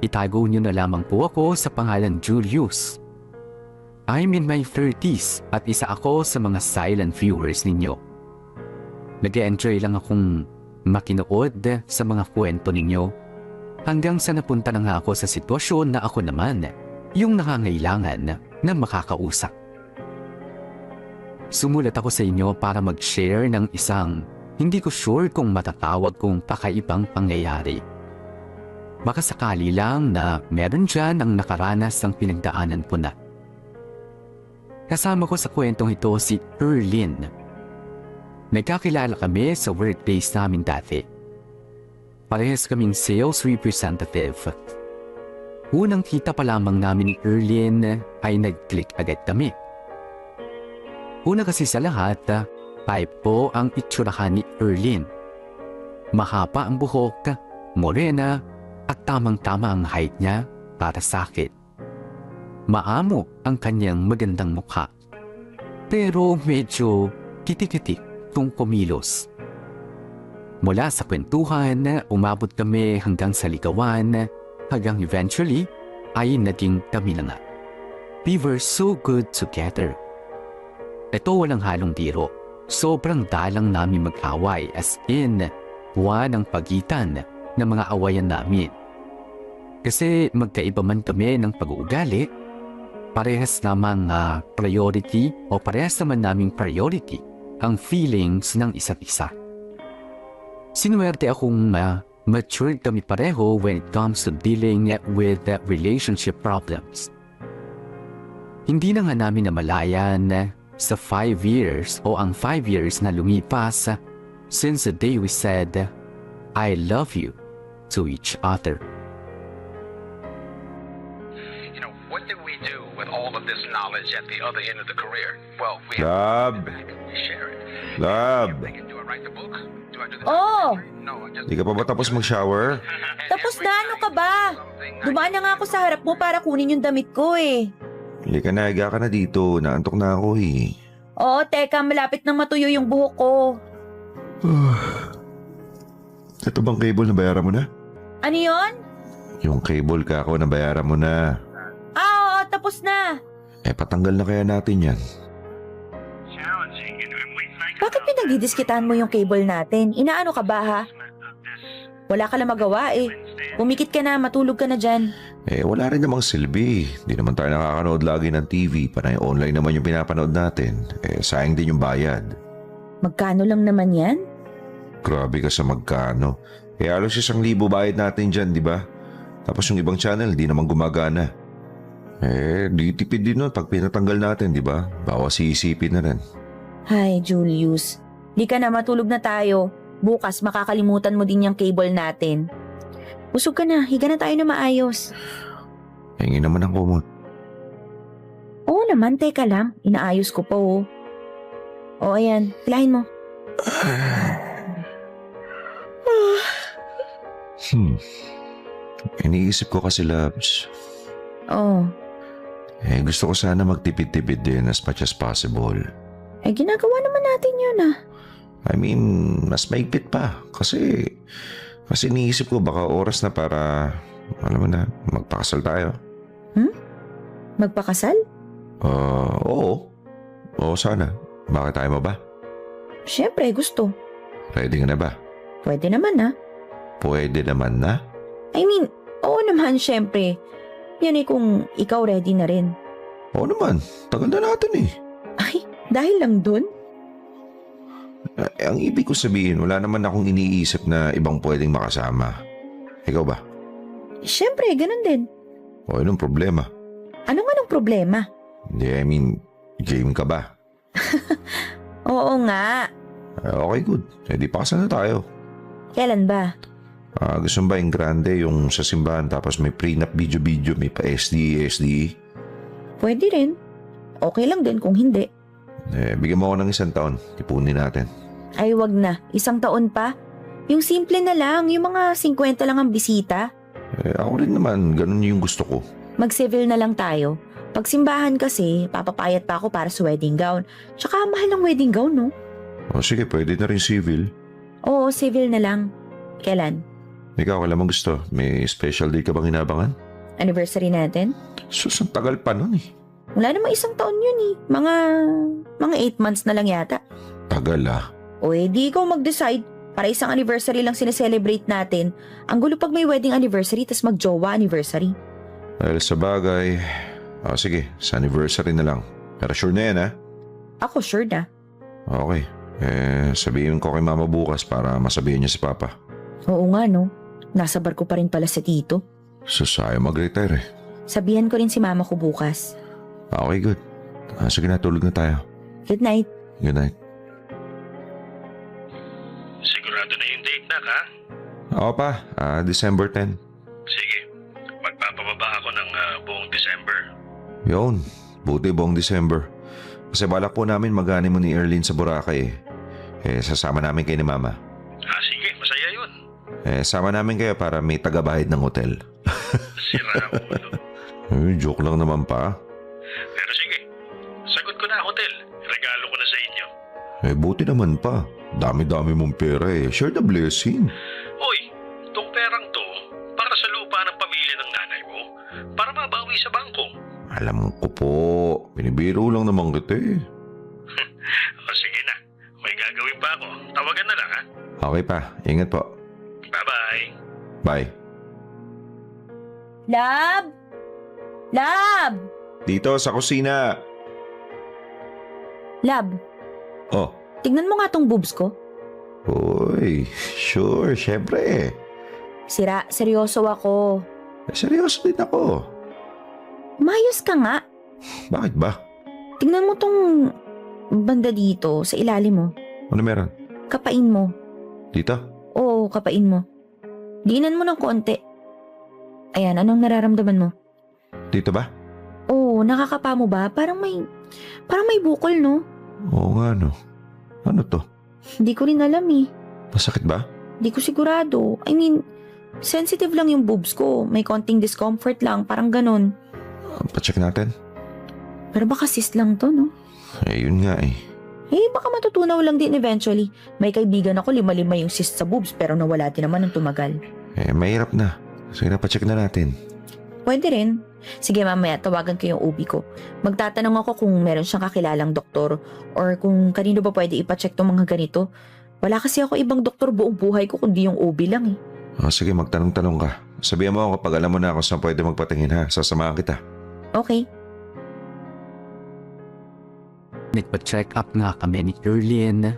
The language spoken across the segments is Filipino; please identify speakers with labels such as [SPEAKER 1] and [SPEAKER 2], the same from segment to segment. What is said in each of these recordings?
[SPEAKER 1] itago niyo na lamang po ako sa pangalan Julius. I'm in my 30s at isa ako sa mga silent viewers ninyo. Nag-enjoy lang akong makinood sa mga kwento ninyo hanggang sa napunta na nga ako sa sitwasyon na ako naman yung nakangailangan na makakausap. Sumulat ako sa inyo para mag-share ng isang hindi ko sure kung matatawag kong pakaibang pangyayari. Baka sakali lang na meron dyan ang nakaranas ng pinagdaanan ko na. Kasama ko sa kwentong ito si Erlyn. Nagkakilala kami sa workplace namin dati. Parehas kaming sales representative. Unang kita pa lamang namin ni Erlyn ay nag-click agad kami. Una kasi sa lahat, type po ang itsurahan ni Erlyn. Mahaba ang buhok, morena, at tamang-tama ang height niya para sa akin. Maamo ang kanyang magandang mukha. Pero medyo kitik-kitik kung kumilos. Mula sa kwentuhan, umabot kami hanggang sa ligawan, hanggang eventually ay naging kami na nga. We were so good together. Ito walang halong biro. Sobrang dalang namin mag-away, as in, buwan ang pagitan ng mga awayan namin. Kasi magkaiba man kami ng pag-uugali, parehas namang priority o parehas naman naming priority ang feelings ng isa't isa. Sinuwerte akong matured kami pareho when it comes to dealing with relationship problems. Hindi na nga namin namalayan sa 5 years o ang 5 years na lumipas since the day we said, I love you to each other.
[SPEAKER 2] What did we do with all of this knowledge at the other end of the career? Well, we
[SPEAKER 3] Lab.
[SPEAKER 2] we share it.
[SPEAKER 3] Lab,
[SPEAKER 2] Do I write the book? Do I do the
[SPEAKER 4] Oh!
[SPEAKER 2] documentary? No, I just...
[SPEAKER 3] di ka pa ba tapos mag-shower?
[SPEAKER 4] Tapos na, ano ka ba? Dumaan na nga ako sa harap mo para kunin yung damit ko eh.
[SPEAKER 3] Hindi ka na, higa ka na dito. Naantok na ako eh.
[SPEAKER 4] Oo, teka, malapit nang matuyo yung buhok ko.
[SPEAKER 3] Ito bang cable na bayaran mo na?
[SPEAKER 4] Ano yon?
[SPEAKER 3] Yung cable ka ako na bayaran mo na.
[SPEAKER 4] Oo, tapos na.
[SPEAKER 3] Patanggal na kaya natin yan.
[SPEAKER 4] Bakit pinagdidiskitan mo yung cable natin? Inaano ka ba ha? Wala ka lang magawa eh. Pumikit ka na, matulog ka na dyan.
[SPEAKER 3] Wala rin namang silbi. Di naman tayo nakakanood lagi ng TV. Panay online naman yung pinapanood natin. Sayang din yung bayad.
[SPEAKER 4] Magkano lang naman yan?
[SPEAKER 3] Grabe ka sa magkano. Halos 1,000 bayad natin dyan, di ba? Tapos yung ibang channel, di naman gumagana. Di tipid din nun pag pinatanggal natin, di ba? Bawas iisipin na rin.
[SPEAKER 4] Hay, Julius. Di ka na, matulog na tayo. Bukas makakalimutan mo din yung cable natin. Busog ka na, higa na tayo na maayos.
[SPEAKER 3] Hingi naman ang kumot.
[SPEAKER 4] Oo naman, teka lang. Inaayos ko pa oh. O ayan, pilahin mo.
[SPEAKER 3] Iniisip ko kasi, Labs.
[SPEAKER 4] Oh,
[SPEAKER 3] Gusto ko sana magtipid-tipid din as much as possible.
[SPEAKER 4] ginagawa naman natin yun ah.
[SPEAKER 3] I mean, mas maigpit pa. Kasi iniisip ko baka oras na para, alam mo na, magpakasal tayo.
[SPEAKER 4] Magpakasal?
[SPEAKER 3] Oo. Oo, sana. Bakit tayo mo ba?
[SPEAKER 4] Siyempre, gusto.
[SPEAKER 3] Ready ka na ba?
[SPEAKER 4] Pwede naman ah.
[SPEAKER 3] Pwede naman na?
[SPEAKER 4] I mean, oo naman siyempre. Yan eh kung ikaw ready na rin.
[SPEAKER 3] Oo naman. Tagal na natin eh.
[SPEAKER 4] Ay, dahil lang dun?
[SPEAKER 3] Ang ibig ko sabihin, wala naman akong iniisip na ibang pwedeng makasama. Ikaw ba?
[SPEAKER 4] Siyempre, ganun din.
[SPEAKER 3] O anong problema?
[SPEAKER 4] Ano nga nung problema?
[SPEAKER 3] Hindi, I mean, game ka ba?
[SPEAKER 4] Oo nga.
[SPEAKER 3] Okay, good. Di pakasal na tayo.
[SPEAKER 4] Kailan ba?
[SPEAKER 3] Gusto mo ba yung grande, yung sa simbahan, tapos may prenup video, may pa SDE?
[SPEAKER 4] Pwede rin. Okay lang din kung hindi.
[SPEAKER 3] Bigyan mo ako ng 1 taon. Tipunin natin.
[SPEAKER 4] Ay, wag na. 1 taon pa. Yung simple na lang, yung mga 50 lang ang bisita.
[SPEAKER 3] Ako rin naman, ganun yung gusto ko.
[SPEAKER 4] Mag-civil na lang tayo. Pag simbahan kasi, papapayat pa ako para sa wedding gown. Tsaka mahal ng wedding gown, no?
[SPEAKER 3] O sige, pwede na rin civil.
[SPEAKER 4] Oo, civil na lang. Kailan?
[SPEAKER 3] Ikaw, alam mo gusto, may special day ka bang inabangan?
[SPEAKER 4] Anniversary natin?
[SPEAKER 3] Sus, ang tagal pa nun eh.
[SPEAKER 4] Wala namang isang taon yun eh. Mga 8 months na lang yata.
[SPEAKER 3] Tagal ah.
[SPEAKER 4] O di ikaw mag-decide. Para isang anniversary lang sineselebrate natin. Ang gulo pag may wedding anniversary tas mag-jowa anniversary.
[SPEAKER 3] Dahil sa bagay, sige, sa anniversary na lang. Pero sure na yan ha?
[SPEAKER 4] Ako sure na.
[SPEAKER 3] Okay, sabihin ko kay mama bukas para masabihin niya si papa.
[SPEAKER 4] Oo nga no. Nasa bar ko pa rin pala sa tito.
[SPEAKER 3] Sus, ayaw mag-retire eh.
[SPEAKER 4] Sabihan ko rin si mama ko bukas.
[SPEAKER 3] Okay, good. Sige na, tulog na tayo.
[SPEAKER 4] Good night.
[SPEAKER 3] Good night.
[SPEAKER 2] Sigurado na yung date, Nak, ha?
[SPEAKER 3] Oo pa, December 10.
[SPEAKER 2] Sige. Magpapababa ako ng buong December.
[SPEAKER 3] Yun, buti buong December. Kasi balak po namin mag-honeymoon mo ni Erlyn sa Boracay sasama namin kayo ni mama.
[SPEAKER 2] Sige, masaya yun.
[SPEAKER 3] Sama namin kayo para may tagabayad ng hotel.
[SPEAKER 2] Sira ulo.
[SPEAKER 3] Joke lang naman pa.
[SPEAKER 2] Pero sige, sagot ko na hotel. Regalo ko na sa inyo.
[SPEAKER 3] Buti naman pa. Dami-dami mong pera Share the blessing.
[SPEAKER 2] Hoy, tong perang to, para sa lupa ng pamilya ng nanay mo. Para mabawi sa bangko.
[SPEAKER 3] Alam ko po. Binibiro lang naman kita
[SPEAKER 2] O sige na, may gagawin pa ako. Tawagan na lang, ha?
[SPEAKER 3] Okay pa, ingat po.
[SPEAKER 2] Bye-bye.
[SPEAKER 3] Bye.
[SPEAKER 4] Lab! Lab!
[SPEAKER 3] Dito sa kusina.
[SPEAKER 4] Lab,
[SPEAKER 3] Oh.
[SPEAKER 4] tignan mo nga tong boobs ko.
[SPEAKER 3] Uy, sure, syempre.
[SPEAKER 4] Sira, seryoso ako.
[SPEAKER 3] Seryoso din ako.
[SPEAKER 4] Mayos ka nga.
[SPEAKER 3] Bakit ba?
[SPEAKER 4] Tingnan mo tong banda dito, sa ilalim mo.
[SPEAKER 3] Ano meron?
[SPEAKER 4] Kapain mo.
[SPEAKER 3] Dito?
[SPEAKER 4] Oo, kapain mo. Diinan mo ng konti. Ayan, anong nararamdaman mo?
[SPEAKER 3] Dito ba?
[SPEAKER 4] Oo, nakakapa mo ba? Parang may bukol, no?
[SPEAKER 3] Oo nga no. Ano to?
[SPEAKER 4] Hindi ko rin alam eh.
[SPEAKER 3] Masakit ba?
[SPEAKER 4] Hindi ko sigurado. I mean, sensitive lang yung boobs ko. May konting discomfort lang, parang ganun.
[SPEAKER 3] Pa-check natin.
[SPEAKER 4] Pero baka cyst lang to, no?
[SPEAKER 3] Yun nga
[SPEAKER 4] Baka matutunaw lang din eventually. May kaibigan ako, 5-5 yung cyst sa boobs pero nawala din naman ng tumagal.
[SPEAKER 3] Mahirap na. Sige na, pa-check na natin.
[SPEAKER 4] Pwede rin. Sige mamaya, tawagan ko yung OB ko. Magtatanong ako kung meron siyang kakilalang doktor or kung kanino ba pwede ipacheck tong mga ganito. Wala kasi ako ibang doktor buong buhay ko kundi yung OB lang eh.
[SPEAKER 3] Sige, magtanong-tanong ka. Sabihan mo ako kapag alam mo na ako saan pwede magpatingin ha. Sasamahan kita.
[SPEAKER 4] Okay.
[SPEAKER 1] Nagpa-check up nga kami ni Erlyn.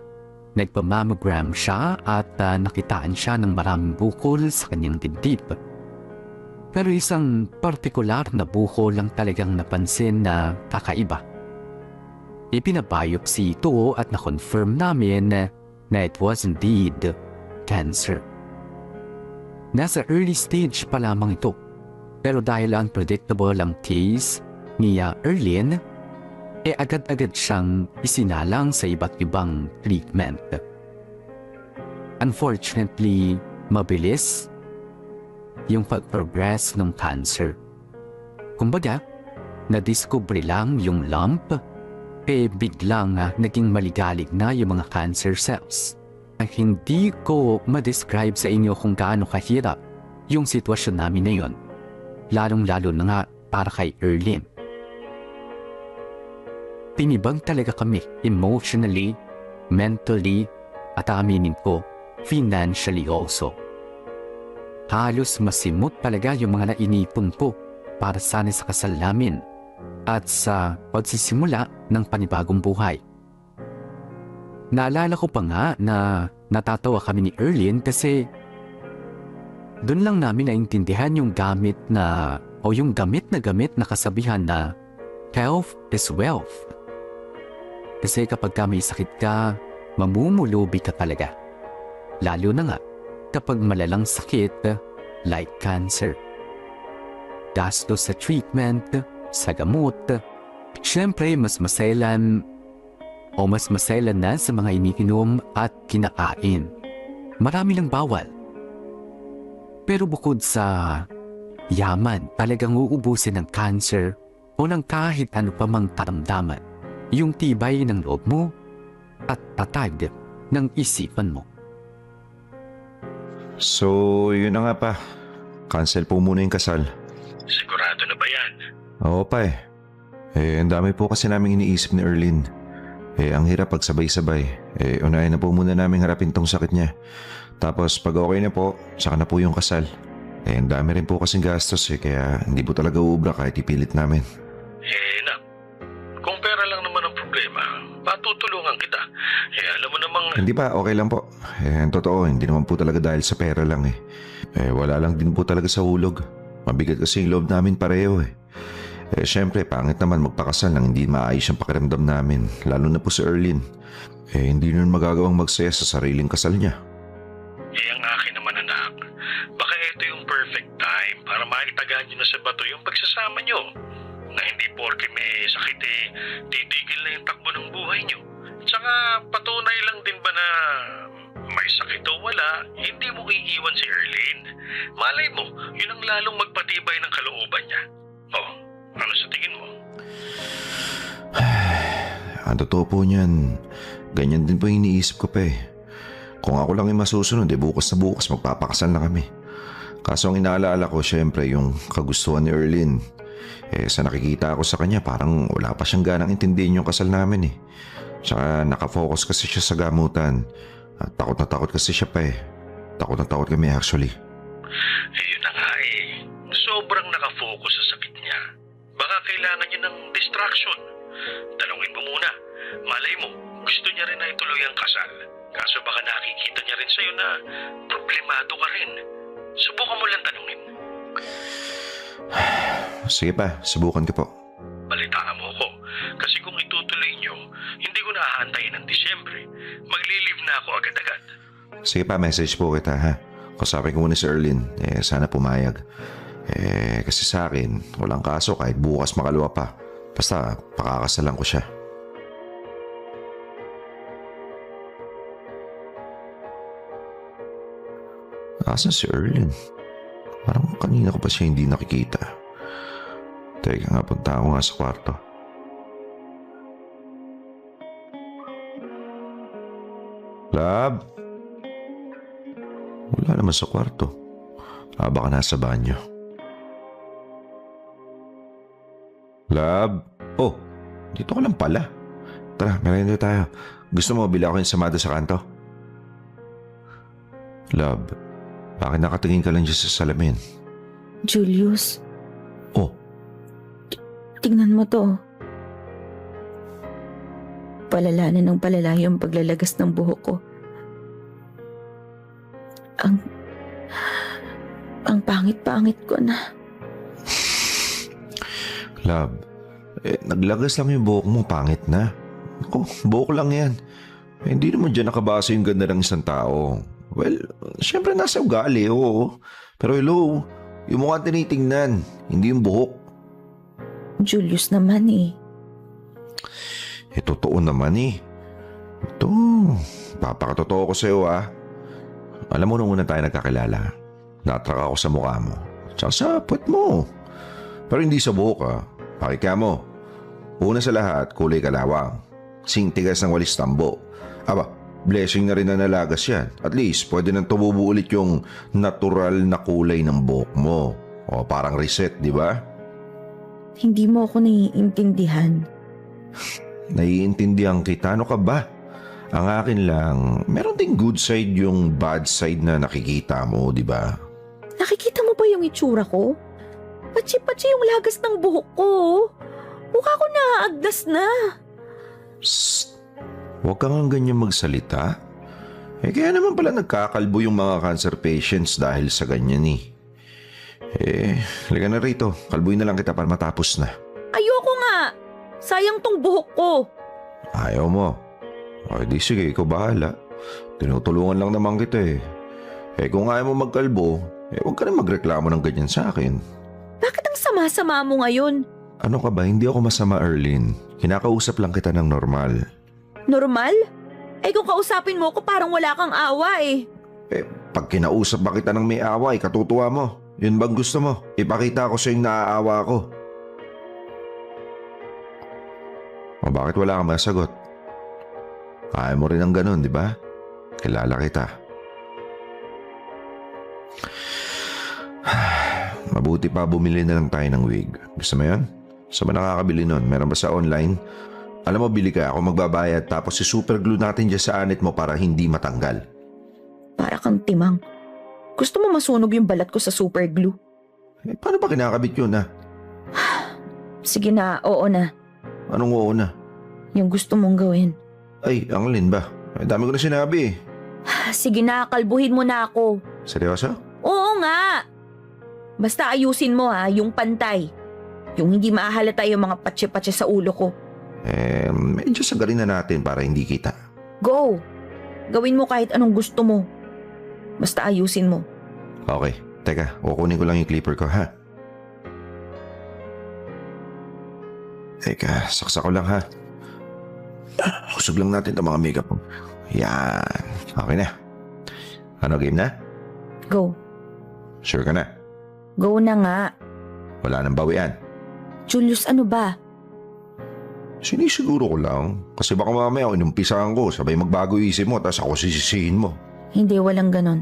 [SPEAKER 1] Nagpa-mammogram siya at nakitaan siya ng maraming bukol sa kanyang dibdib. Pero isang partikular na bukol lang talagang napansin na kakaiba. Ipinabiopsy ito at na-confirm namin na it was indeed cancer. Nasa early stage pa lamang ito. Pero dahil unpredictable ang case ni Erlyn, agad-agad siyang isinalang sa iba't ibang treatment. Unfortunately, mabilis yung pag-progress ng cancer. Kumbaga, nadiskubre lang yung lump, biglang naging maligalig na yung mga cancer cells. Hindi ko ma-describe sa inyo kung gaano kahirap yung sitwasyon namin na yun. Lalong-lalo na nga para kay Erlyn. Tinibang talaga kami emotionally, mentally, at aminin ko, financially also. Halos masimot talaga yung mga nainipon ko para sana sa kasal namin at sa pagsisimula ng panibagong buhay. Naalala ko pa nga na natatawa kami ni Erlyn kasi doon lang namin naintindihan yung gamit na kasabihan na health is wealth. Kasi kapag may sakit ka, mamumulubi ka talaga. Lalo na nga kapag malalang sakit like cancer. Gastos sa treatment, sa gamot, syempre mas maselan na sa mga iniinom at kinakain. Marami lang bawal. Pero bukod sa yaman, talagang uubusin ng cancer o ng kahit ano pa mang karamdaman, yung tibay ng loob mo at tatag ng isipan mo.
[SPEAKER 3] So, yun na nga pa. Cancel po muna yung kasal.
[SPEAKER 2] Sigurado na ba yan?
[SPEAKER 3] Oo pa eh. Ang dami po kasi naming iniisip ni Erlyn. Ang hirap pag sabay-sabay. Unahin na po muna namin harapin tong sakit niya. Tapos pag okay na po, saka na po yung kasal. Ang dami rin po kasing gastos kaya hindi po talaga uubra kahit ipilit namin.
[SPEAKER 2] Nak, kung pera lang naman ang problema, patutulungan kita. Alam mo namang...
[SPEAKER 3] Hindi pa, okay lang po. Ang totoo, hindi naman po talaga dahil sa pera lang wala lang din po talaga sa hulog. Mabigat kasi yung loob namin pareho syempre, pangit naman magpakasal nang hindi maayos ang pakiramdam namin, lalo na po si Erlyn. Hindi nun magagawang magsaya sa sariling kasal niya.
[SPEAKER 2] Ang akin naman anak, baka ito yung perfect time para maitagaan nyo na sa bato yung pagsasama nyo. Na hindi porke may sakit titigil na yung takbo ng buhay nyo. Tsaka patunay lang din ba na may sakit o wala, hindi mo iiwan si Erlyn. Malay mo, yun ang lalong magpatibay ng kalooban niya. Ano sa tingin mo?
[SPEAKER 3] Ang totoo po niyan, ganyan din po yung iniisip ko pa Kung ako lang yung masusunod, bukas na bukas magpapakasal na kami. Kaso ang inaalala ko, syempre, yung kagustuhan ni Erlyn. Sa nakikita ko sa kanya, parang wala pa siyang ganang intindihin yung kasal namin Tsaka nakafocus kasi siya sa gamutan. At takot na takot kasi siya pa Takot na takot kami actually.
[SPEAKER 2] Yun na nga Sobrang nakafocus sa sakit niya. Baka kailangan niya ng distraction. Tanungin mo muna. Malay mo, gusto niya rin na ituloy ang kasal. Kaso baka nakikita niya rin sa'yo na problemado ka rin. Subukan mo lang tanungin.
[SPEAKER 3] Sige pa, subukan ko po.
[SPEAKER 2] Balitaan mo ko. Kasi kung itutuloy niyo, hindi ko na aantayin ng Disyembre. Magli-leave na ako agad-agad.
[SPEAKER 3] Sige pa, message po kita ha. Kusapin ko muna si Erlyn. Sana pumayag. Kasi sa akin, walang kaso kahit bukas makalawa pa. Basta pakakasalan ko siya. Asan si Erlyn? Parang kanina ko pa siya hindi nakikita. Teka nga, punta ako nga sa kwarto. Lab? Wala naman sa kwarto. Baka nasa banyo. Lab? Oh, dito ka lang pala. Tara, merienda tayo. Gusto mo bili ako yung samada sa kanto? Lab, bakit nakatingin ka lang dyan sa salamin?
[SPEAKER 4] Julius.
[SPEAKER 3] Oh.
[SPEAKER 4] Tingnan mo to. Palala na ng palala yung paglalagas ng buhok ko. Ang pangit-pangit ko na.
[SPEAKER 3] Lab, naglagas lang yung buhok mo, pangit na. Ako, buhok lang yan. Hindi naman dyan nakabasa yung ganda ng isang tao. Well, syempre nasa ugali, oo. Pero hello, yung mukha tinitingnan, hindi yung buhok.
[SPEAKER 4] Julius naman
[SPEAKER 3] Totoo naman Ito, papakatotoo ko sa'yo Alam mo nung una tayo nagkakilala, natrak ako sa mukha mo, tsaka sa puwet mo. Pero hindi sa buhok Pakikya mo. Una sa lahat, kulay kalawang. Singtigas ng walis tambo. Aba, blessing na rin na nalagas yan. At least, pwede nang tumubo ulit yung natural na kulay ng buhok mo. O parang reset, di ba?
[SPEAKER 4] Hindi mo ako naiintindihan.
[SPEAKER 3] Naiintindihan kita. Ano ka ba? Ang akin lang, meron ding good side yung bad side na nakikita mo, di ba?
[SPEAKER 4] Nakikita mo ba yung itsura ko? Patsi-patsi yung lagas ng buhok ko. Mukha ko naaagdas na.
[SPEAKER 3] Psst! Huwag kang ganyan magsalita. Kaya naman pala nagkakalbo yung mga cancer patients dahil sa ganyan halika na rito. Kalbuin na lang kita para matapos na.
[SPEAKER 4] Ayoko nga. Sayang tong buhok ko.
[SPEAKER 3] Ayaw mo. Di sige, ikaw bahala. Tinutulungan lang naman kita kung ayaw mo magkalbo, huwag ka na magreklamo ng ganyan sa akin.
[SPEAKER 4] Bakit ang sama-sama mo ngayon?
[SPEAKER 3] Ano ka ba? Hindi ako masama, Erlyn. Kinakausap lang kita ng normal.
[SPEAKER 4] Normal? Kung kausapin mo ko parang wala kang awa
[SPEAKER 3] Pag kinausap ba kita ng may awa, katutuwa mo. Yun bang gusto mo? Ipakita ko sa'yo yung naaawa ko. O bakit wala kang masagot? Ayaw mo rin ang ganun, di ba? Kilala kita. Mabuti pa bumili na lang tayo ng wig. Gusto mo yun? Saan ba nakakabili nun? Meron ba sa online? Alam mo, bili ka. Ako magbabayad tapos super glue natin dyan sa anit mo para hindi matanggal.
[SPEAKER 4] Para kang timang. Gusto mo masunog yung balat ko sa super glue?
[SPEAKER 3] Eh, paano ba kinakabit yun, ha?
[SPEAKER 4] Sige na, oo na.
[SPEAKER 3] Anong oo na?
[SPEAKER 4] Yung gusto mong gawin.
[SPEAKER 3] Ay, ang alin ba? Ay, dami ko na sinabi eh.
[SPEAKER 4] Sige na, kalbuhin mo na ako.
[SPEAKER 3] Seryoso?
[SPEAKER 4] Oo nga! Basta ayusin mo yung pantay. Yung hindi maahalata yung mga patse-patse sa ulo ko.
[SPEAKER 3] Medyo sagarin na natin para hindi kita.
[SPEAKER 4] Go! Gawin mo kahit anong gusto mo. Basta ayusin mo.
[SPEAKER 3] Okay, teka, kukunin ko lang yung clipper ko, ha? Teka, saksak ko lang, ha? Kusog lang natin itong mga makeup mo. Yan, okay na. Ano, game na?
[SPEAKER 4] Go.
[SPEAKER 3] Sure ka na?
[SPEAKER 4] Go na nga.
[SPEAKER 3] Wala nang bawian.
[SPEAKER 4] Julius, ano ba?
[SPEAKER 3] Sinisiguro ko lang. Kasi baka mamaya inumpisahan ko, sabay magbago isip mo, tapos ako sisisihin mo.
[SPEAKER 4] Hindi, walang ganon.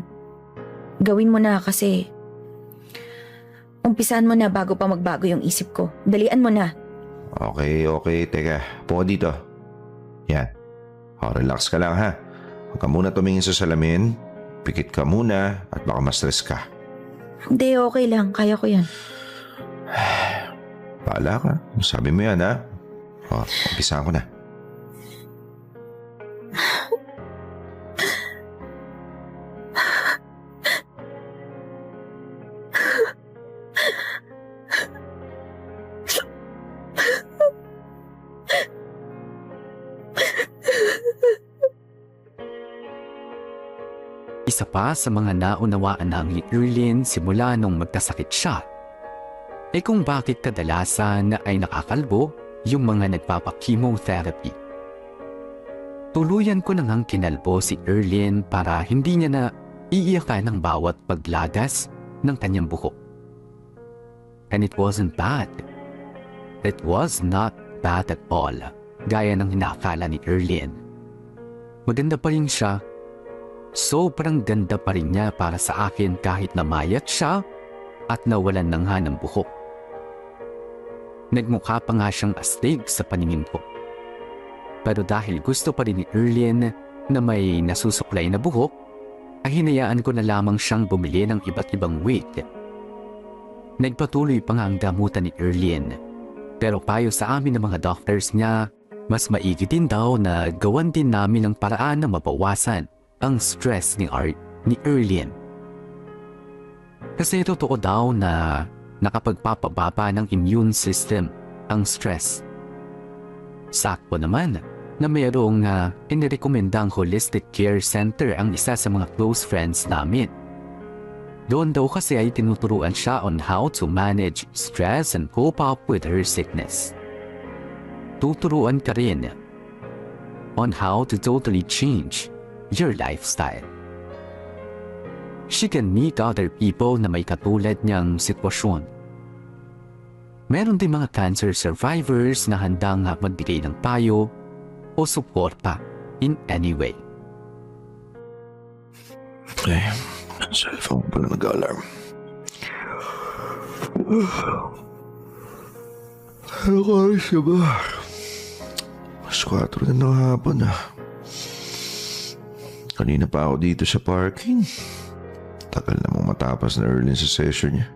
[SPEAKER 4] Gawin mo na kasi umpisahan mo na bago pa magbago yung isip ko. Dalian mo na.
[SPEAKER 3] Okay, teka. Puka dito. Yan. O, relax ka lang, ha? Huwag ka muna tumingin sa salamin. Pikit ka muna at baka ma-stress ka.
[SPEAKER 4] Hindi, okay lang. Kaya ko yan.
[SPEAKER 3] Bahala ka. Sabi mo yan, ha? O, umpisahan ko na.
[SPEAKER 1] Isa pa sa mga naunawaan ni Erlyn simula nung magkasakit siya ay kung bakit kadalasan ay nakakalbo yung mga nagpapa-chemotherapy. Tuluyan ko nang kinalbo si Erlyn para hindi niya na iiyakan ng bawat paglagas ng kanyang buhok. And it wasn't bad. It was not bad at all, gaya ng hinakala ni Erlyn. Maganda pa rin siya. Sobrang ganda pa rin niya para sa akin kahit namayat siya at nawalan ng hanang buhok. Nagmukha pa nga siyang astig sa paningin ko. Pero dahil gusto pa rin ni Erlyn na may nasusuklay na buhok, ay hinayaan ko na lamang siyang bumili ng iba't ibang wig. Nagpatuloy pa nga ang gamutan ni Erlyn. Pero payo sa amin ng mga doctors niya, mas maigi din daw na gawan din namin ng paraan na mabawasan ang stress ni Erlyn. Kasi totoo daw na nakapagpapababa ng immune system ang stress. Sakto naman na mayroong inirekomendang holistic care center ang isa sa mga close friends namin. Doon daw kasi ay tinuturuan siya on how to manage stress and cope up with her sickness. Tuturuan ka rin on how to totally change your lifestyle. She can meet other people na may katulad niyang sitwasyon. Meron din mga cancer survivors na handang magbigay ng payo o suporta in any way.
[SPEAKER 3] Okay, cellphone pala nag-alarm. Ano ka oras na ba? Mas 4 na ng hapon ah. Kanina pa ako dito sa parking. Tagal namang matapos na early sa session niya.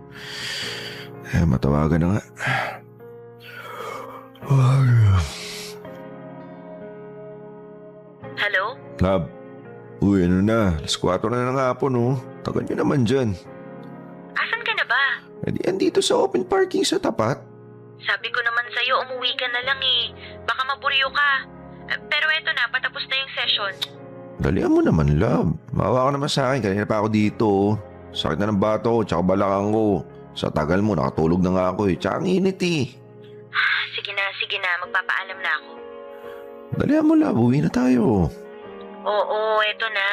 [SPEAKER 3] Matawagan na nga.
[SPEAKER 4] Hello?
[SPEAKER 3] Lab. Uy, ano na? Alas 4 na ng hapon oh. Tagal nyo naman dyan.
[SPEAKER 4] Asan ka na ba?
[SPEAKER 3] Andito sa open parking sa tapat.
[SPEAKER 4] Sabi ko naman sa'yo, umuwi ka na lang eh. Baka maburyo ka. Pero eto na, patapos na yung session.
[SPEAKER 3] Dalihan mo naman, love. Maawa ka naman sa akin. Kanina pa ako dito. Sakit na ng bato ko, tsaka balakang ko. Sa tagal mo, nakatulog na nga ako eh. Tsaka ang init eh.
[SPEAKER 4] Sige na. Magpapaalam na ako.
[SPEAKER 3] Dalihan mo, love. Uwi na tayo.
[SPEAKER 4] Oo, eto na.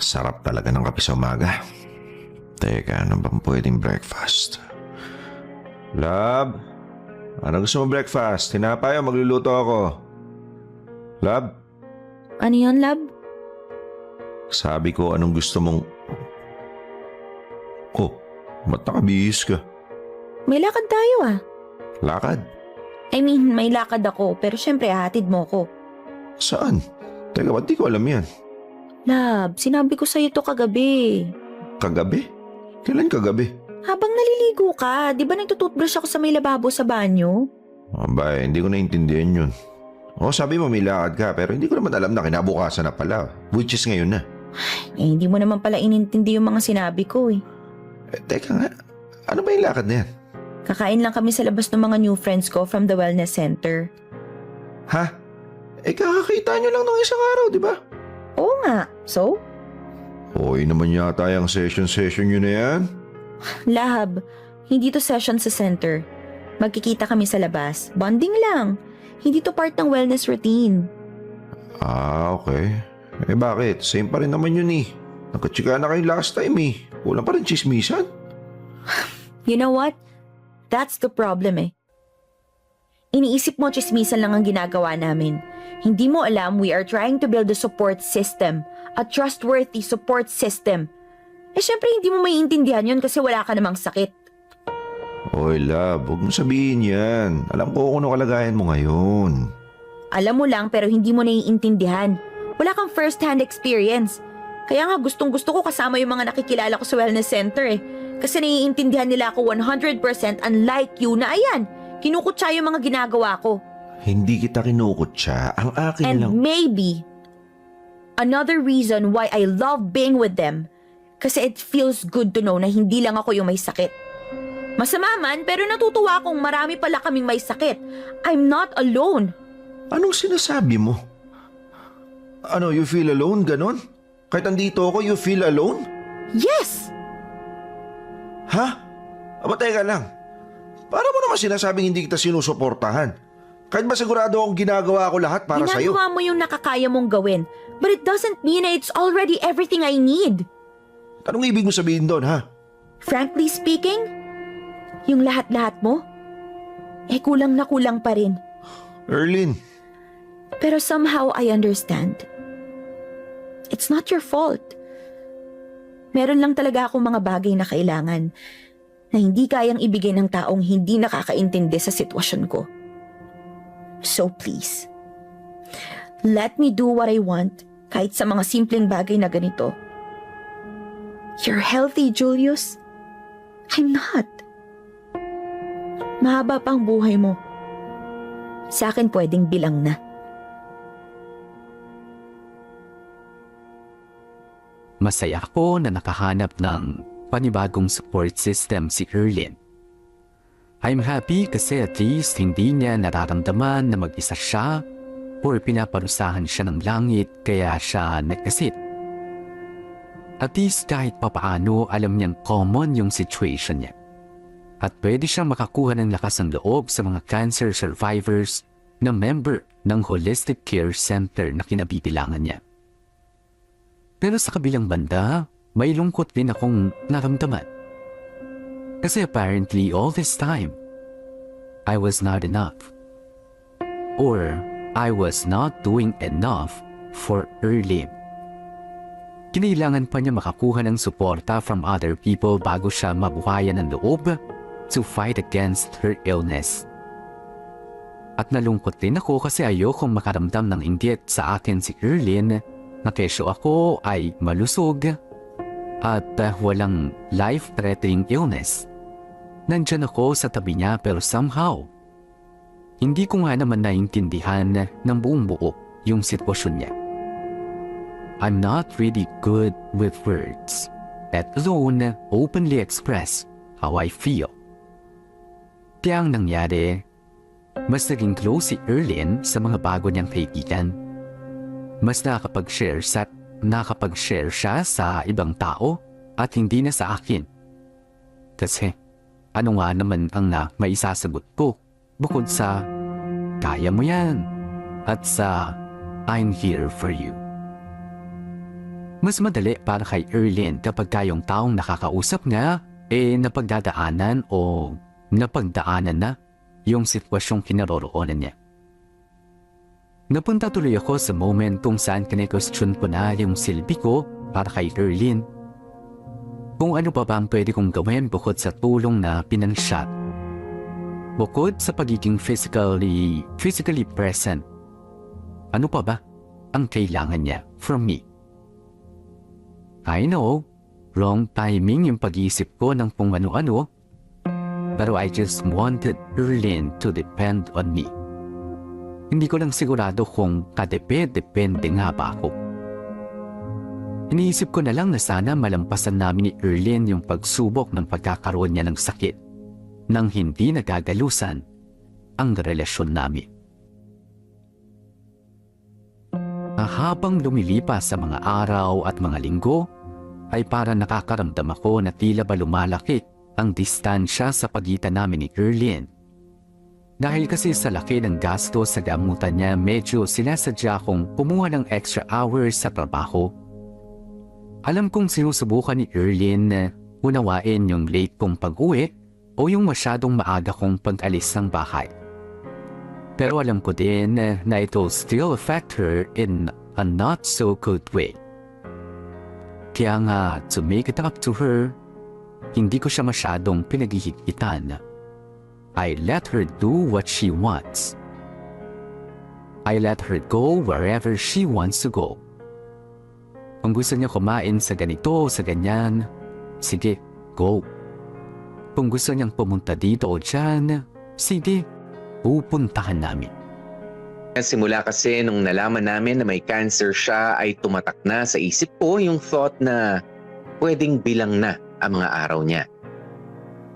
[SPEAKER 3] Sarap talaga ng kape sa umaga. Teka, ano bang pwedeng breakfast? Love? Ano gusto mo breakfast? Tinapay o magluluto ako? Love,
[SPEAKER 4] Ano yun, love?
[SPEAKER 3] sabi ko anong gusto mong... Oh, ba't nakabihis ka?
[SPEAKER 4] May lakad tayo ah.
[SPEAKER 3] Lakad?
[SPEAKER 4] I mean, may lakad ako, pero syempre hahatid mo ko.
[SPEAKER 3] Saan? Teka, ba't di ko alam yan?
[SPEAKER 4] Love, sinabi ko sa'yo to kagabi.
[SPEAKER 3] Kagabi? Kailan kagabi?
[SPEAKER 4] Habang naliligo ka, di ba nagtututbrush ako sa may lababo sa banyo?
[SPEAKER 3] Abay, hindi ko naintindihan yun. Oh, sabi mo may lakad ka, pero hindi ko naman alam na kinabukasan na pala. Which is ngayon na.
[SPEAKER 4] Eh, hindi mo naman pala inintindi yung mga sinabi ko eh.
[SPEAKER 3] Teka nga, ano ba yung lakad na yan?
[SPEAKER 4] Kakain lang kami sa labas ng mga new friends ko from the wellness center.
[SPEAKER 3] Ha? Kakakita nyo lang ng isang araw, di ba?
[SPEAKER 4] Oo nga, so?
[SPEAKER 3] Hoy naman yata yung session nyo na yan.
[SPEAKER 4] Lahab, hindi to session sa center. Magkikita kami sa labas. Bonding lang. Hindi to part ng wellness routine.
[SPEAKER 3] Ah, okay. Bakit? Same pa rin naman yun eh. Nagkatsika na kayo last time eh. Kulang pa rin chismisan.
[SPEAKER 4] You know what? That's the problem eh. Iniisip mo chismisan lang ang ginagawa namin. Hindi mo alam we are trying to build a support system. A trustworthy support system. Eh syempre hindi mo maiintindihan yun kasi wala ka namang sakit.
[SPEAKER 3] Oy, love, huwag mo sabihin yan. Alam ko kung ano kalagayan mo ngayon.
[SPEAKER 4] Alam mo lang pero hindi mo naiintindihan. Wala kang first-hand experience. Kaya nga gustong-gusto ko kasama yung mga nakikilala ko sa wellness center eh. Kasi naiintindihan nila ako 100% unlike you na ayan, kinukutsa yung mga ginagawa ko.
[SPEAKER 3] Hindi kita kinukutsa. Ang akin
[SPEAKER 4] And
[SPEAKER 3] lang...
[SPEAKER 4] maybe, another reason why I love being with them, kasi it feels good to know na hindi lang ako yung may sakit. Masama man, pero natutuwa akong marami pala kaming may sakit. I'm not alone.
[SPEAKER 3] Anong sinasabi mo? Ano, you feel alone, ganon? Kahit andito ako, you feel alone?
[SPEAKER 4] Yes!
[SPEAKER 3] Ha? Aba, teka lang. Paano mo naman sinasabing hindi kita sinusuportahan? Kahit ba sigurado akong ginagawa ko lahat para sa'yo?
[SPEAKER 4] Ginagawa mo yung nakakaya mong gawin, but it doesn't mean na it's already everything I need.
[SPEAKER 3] Anong ibig mo sabihin doon, ha?
[SPEAKER 4] Frankly speaking, yung lahat-lahat mo, kulang na kulang pa rin.
[SPEAKER 3] Erlyn,
[SPEAKER 4] Pero somehow I understand. It's not your fault. Meron lang talaga akong mga bagay na kailangan na hindi kayang ibigay ng taong hindi nakakaintindi sa sitwasyon ko. So please, let me do what I want kahit sa mga simpleng bagay na ganito. You're healthy, Julius. I'm not. Mahaba pa ang buhay mo. Sa akin pwedeng bilang na.
[SPEAKER 1] Masaya ako na nakahanap ng panibagong support system si Erlyn. I'm happy kasi at least hindi niya nararamdaman na mag-isa siya or pinaparusahan siya ng langit kaya siya nagkasit. At least kahit papaano alam niyang common yung situation niya. At pwede siyang makakuha ng lakas ng loob sa mga cancer survivors na member ng Holistic Care Center na kinabibilangan niya. Pero sa kabilang banda, may lungkot din akong naramdaman. Kasi apparently all this time, I was not enough. Or I was not doing enough for Erlyn. Kinailangan pa niya makakuha ng suporta from other people bago siya mabuhayan ng loob to fight against her illness. At nalungkot din ako kasi ayokong makaramdam ng inggit sa akin si Erlyn na kesyo ako ay malusog at walang life-threatening illness. Nandyan ako sa tabi niya pero somehow, hindi ko nga naman naintindihan ng buong buo yung sitwasyon niya. I'm not really good with words, let alone openly express how I feel. Kaya ang nangyari, mas naging close si Erlyn sa mga bago niyang kaibigan. Mas nakakapag-share siya sa ibang tao at hindi na sa akin. Kasi ano nga naman ang maisasagot ko bukod sa kaya mo yan at sa I'm here for you. Mas madali para kay Erlyn kapag kayong taong nakakausap nga napagdadaanan o napagdaanan na yung sitwasyong kinaroroonan niya. Napunta tuloy ako sa moment kung saan kine-question ko na yung silbi ko para kay Erlyn. Kung ano pa ba ang pwede kong gawin bukod sa tulong na pinansyat. Bukod sa pagiging physically present. Ano pa ba ang kailangan niya from me? I know, wrong timing yung pag-iisip ko ng kung ano-ano, pero I just wanted Erlyn to depend on me. Hindi ko lang sigurado kung kadepende nga ba ako. Iniisip ko na lang na sana malampasan namin ni Erlyn yung pagsubok ng pagkakaroon niya ng sakit nang hindi nagagalusan ang relasyon namin. Habang lumilipas sa mga araw at mga linggo, ay para nakakaramdam ako na tila ba lumalaki ang distansya sa pagitan namin ni Erlyn. Dahil kasi sa laki ng gasto sa gamutan niya, medyo sinasadya kong kumuha ng extra hours sa trabaho. Alam kong sinusubukan ni Erlyn na unawain yung late kong pag-uwi o yung masyadong maaga kong pag-alis ng bahay. Pero alam ko din na it'll still affect her in a not so good way. Kaya nga, to make it up to her, hindi ko siya masyadong pinaghihigitan. I let her do what she wants. I let her go wherever she wants to go. Kung gusto niya kumain sa ganito o sa ganyan, sige, go. Kung gusto niyang pumunta dito o dyan, sige, pupuntahan namin.
[SPEAKER 5] Simula kasi nung nalaman namin na may cancer siya ay tumatak na sa isip ko yung thought na pwedeng bilang na ang mga araw niya.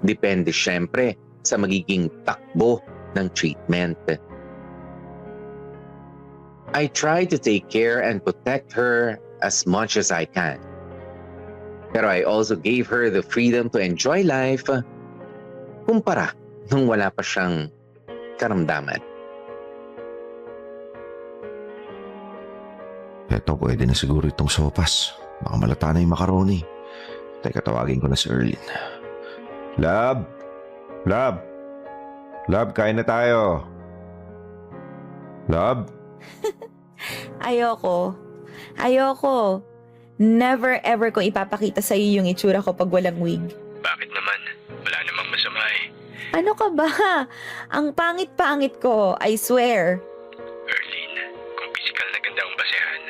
[SPEAKER 5] Depende syempre sa magiging takbo ng treatment. I try to take care and protect her as much as I can. Pero I also gave her the freedom to enjoy life kumpara nung wala pa siyang karamdaman.
[SPEAKER 3] Eto, pwede na siguro itong sopas. Baka malata na yung macaroni. Teka, tawagin ko na si Erlyn. Love! Love! Love, kain na tayo. Love?
[SPEAKER 4] Ayoko. Never ever kong ipapakita sa'yo yung itsura ko pag walang wig.
[SPEAKER 2] Bakit naman? Wala namang masama eh.
[SPEAKER 4] Ano ka ba? Ang pangit-pangit ko, I swear.
[SPEAKER 2] Erlyn, kung physical na ganda ang basehan,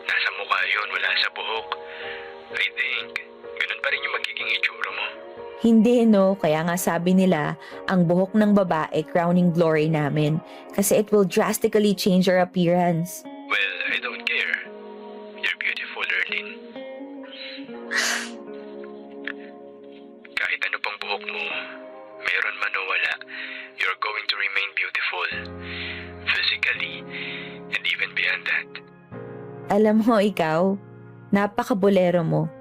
[SPEAKER 2] nasa mukha yun, wala sa buhok. I think, ganun pa rin yung magiging itsura mo.
[SPEAKER 4] Hindi no, kaya nga sabi nila, ang buhok ng babae crowning glory namin kasi it will drastically change our appearance.
[SPEAKER 2] Well, I don't care. You're beautiful, Erlyn. Kahit ano pang buhok mo, meron man o wala, you're going to remain beautiful. Physically, and even beyond that.
[SPEAKER 4] Alam mo ikaw, napaka-bolero mo.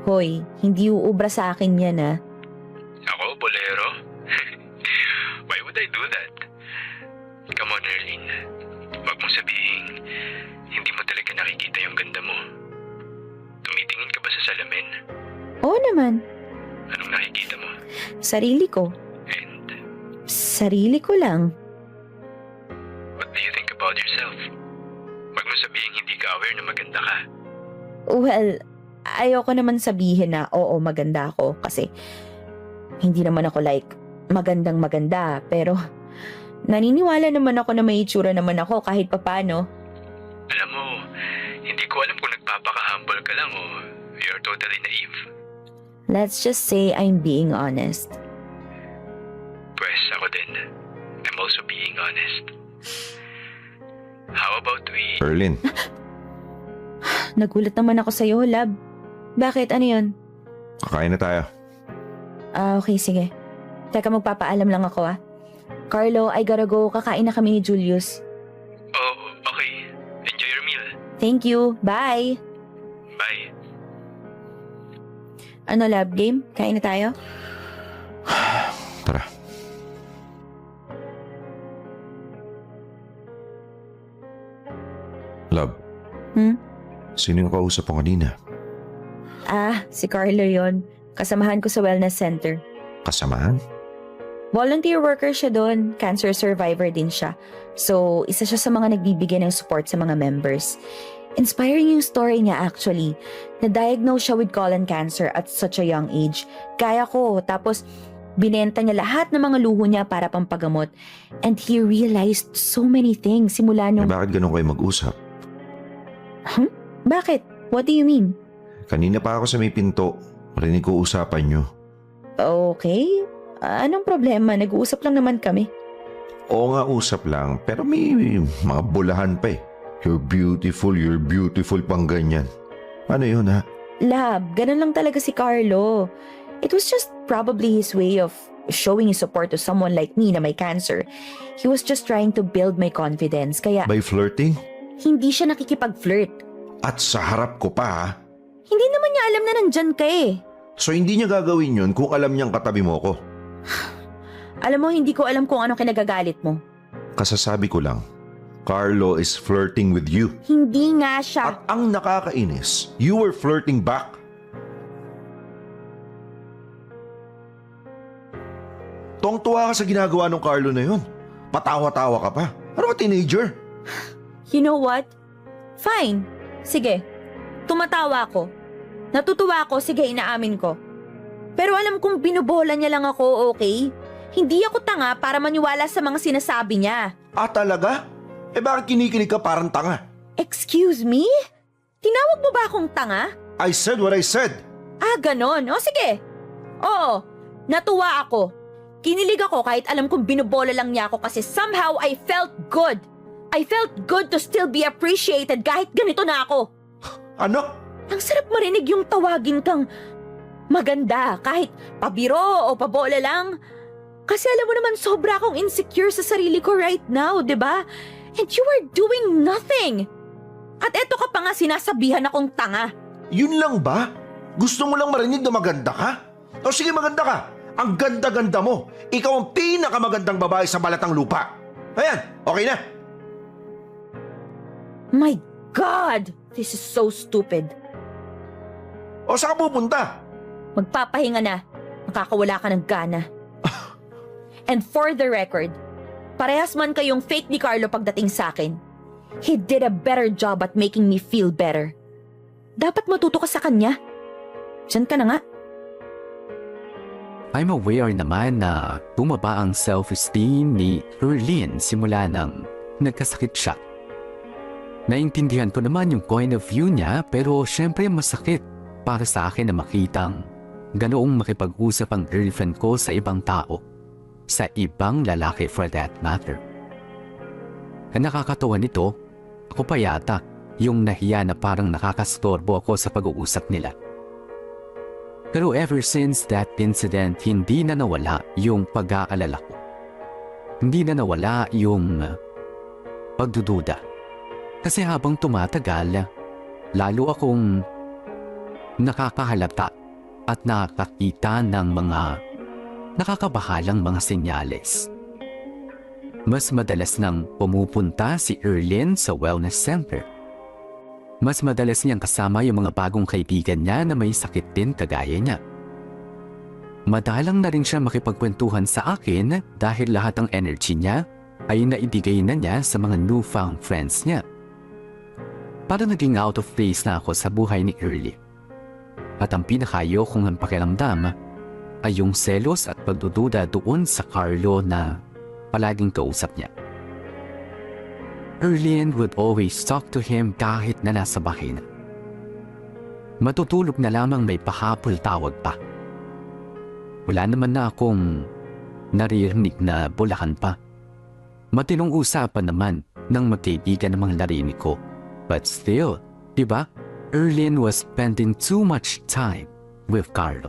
[SPEAKER 4] Hoy, hindi uubra sa akin yan ah.
[SPEAKER 2] Ako, bolero? Why would I do that? Come on, Erlyn. Huwag mong sabihin, hindi mo talaga nakikita yung ganda mo. Tumitingin ka ba sa salamin?
[SPEAKER 4] Oo naman,
[SPEAKER 2] Anong nakikita mo?
[SPEAKER 4] sarili ko.
[SPEAKER 2] And
[SPEAKER 4] Sarili ko lang.
[SPEAKER 2] what do you think about yourself? Huwag mong sabihin hindi ka aware na maganda ka.
[SPEAKER 4] Well, ayoko naman sabihin na oo maganda ako kasi hindi naman ako like magandang maganda pero naniniwala naman ako na may itsura naman ako kahit papano.
[SPEAKER 2] Alam mo, hindi ko alam kung nagpapaka-humble ka lang o you're totally naive.
[SPEAKER 4] Let's just say I'm being honest.
[SPEAKER 2] Pwes, ako din. I'm also being honest. How about we...
[SPEAKER 3] Erlyn,
[SPEAKER 4] Nagulat naman ako sa'yo, love. Bakit? Ano yun?
[SPEAKER 3] kakain na tayo.
[SPEAKER 4] Okay, sige. Teka, magpapaalam lang ako ah. Carlo, I gotta go. Kakain na kami ni Julius.
[SPEAKER 2] Oh, okay. Enjoy your meal.
[SPEAKER 4] Thank you. Bye!
[SPEAKER 2] Bye.
[SPEAKER 4] Ano, love game? Kain na tayo?
[SPEAKER 3] Tara. Love, sino yung kausap mo kanina?
[SPEAKER 4] Ah, si Carlo yon. Kasamahan ko sa wellness center.
[SPEAKER 3] Kasamahan?
[SPEAKER 4] Volunteer worker siya doon. Cancer survivor din siya. So, isa siya sa mga nagbibigay ng support sa mga members. Inspiring yung story niya actually. Na-diagnose siya with colon cancer at such a young age. Kaya ko. Tapos, binenta niya lahat ng mga luho niya para pampagamot. And he realized so many things simula nung...
[SPEAKER 3] Bakit ganun kayo mag-usap?
[SPEAKER 4] Bakit? What do you mean?
[SPEAKER 3] Kanina pa ako sa may pinto. Rinig ko usapan nyo.
[SPEAKER 4] Okay. Anong problema? Nag-uusap lang naman kami.
[SPEAKER 3] Oo nga, usap lang. Pero may mga bulahan pa eh. You're beautiful pang ganyan. Ano yun ha?
[SPEAKER 4] Lab, ganun lang talaga si Carlo. It was just probably his way of showing his support to someone like me na may cancer. He was just trying to build my confidence. Kaya
[SPEAKER 3] By flirting?
[SPEAKER 4] hindi siya nakikipag-flirt.
[SPEAKER 3] At sa harap ko pa ha?
[SPEAKER 4] Hindi naman niya alam na nandyan ka eh.
[SPEAKER 3] So hindi niya gagawin yun kung alam niyang katabi mo ko.
[SPEAKER 4] Alam mo, hindi ko alam kung ano kinagagalit mo.
[SPEAKER 3] Kasasabi ko lang, Carlo is flirting with you.
[SPEAKER 4] Hindi nga siya.
[SPEAKER 3] At ang nakakainis, you were flirting back. Tuwang-tuwa ka sa ginagawa ng Carlo na yun. Patawa-tawa ka pa. Ano ka, teenager?
[SPEAKER 4] You know what? Fine. Sige. Tumatawa ako. Natutuwa ako, sige, inaamin ko. Pero alam kong binubola niya lang ako, okay? Hindi ako tanga para maniwala sa mga sinasabi niya.
[SPEAKER 3] Ah, talaga? Eh bakit kinikilig ka parang tanga?
[SPEAKER 4] Excuse me? Tinawag mo ba akong tanga?
[SPEAKER 3] I said what I said.
[SPEAKER 4] Ah, ganon. O sige. Oo, natuwa ako. Kinilig ako kahit alam kong binubola lang niya ako kasi somehow I felt good. I felt good to still be appreciated kahit ganito na ako.
[SPEAKER 3] Ano?
[SPEAKER 4] Ang sarap marinig yung tawagin kang maganda kahit pabiro o pabola lang. Kasi alam mo naman sobra akong insecure sa sarili ko right now, di ba? And you are doing nothing. At eto ka pa nga sinasabihan akong tanga.
[SPEAKER 3] Yun lang ba? Gusto mo lang marinig na maganda ka? O sige, maganda ka. Ang ganda-ganda mo. Ikaw ang pinakamagandang babae sa balatang lupa. Ayan, okay na.
[SPEAKER 4] My God! This is so stupid.
[SPEAKER 3] O saan ka pupunta?
[SPEAKER 4] Magpapahinga na. Nakakawala ka ng gana. And for the record, parehas man kayong fake ni Carlo pagdating sa akin. He did a better job at making me feel better. Dapat matuto ka sa kanya. Diyan ka na nga.
[SPEAKER 1] I'm aware naman na bumaba ang self-esteem ni Erlyn simula nang nagkasakit siya. Naintindihan ko naman yung point of view niya pero syempre masakit para sa akin na makitang ganoong makipag-usap ang girlfriend ko sa ibang tao. Sa ibang lalaki for that matter. Ang nakakatawa nito, ako pa yata yung nahiya na parang nakakastorbo ako sa pag-uusap nila. Pero ever since that incident, hindi na nawala yung pag-aalala ko. Hindi na nawala yung pagdududa. Kasi habang tumatagal, lalo akong nakakahalata at nakakita ng mga nakakabahalang mga senyales. Mas madalas nang pumupunta si Erlyn sa wellness center. Mas madalas niyang kasama yung mga bagong kaibigan niya na may sakit din kagaya niya. Madalang na rin siya makipagkwentuhan sa akin dahil lahat ng energy niya ay naibigay na niya sa mga newfound friends niya. Para naging out of place na ako sa buhay ni Erlyn. At ang pinakayo kong ang pakiramdam ay yung selos at pagdududa doon sa Carlo na palaging kausap niya. Erlyn would always talk to him kahit na nasa bahay na. Matutulog na lamang may pahapol tawag pa. Wala naman na akong naririnig na bulakan pa. Matinong usapan naman ng magkaibigan ng mga narinig ko. But still, diba? Erlyn was spending too much time with Carlo.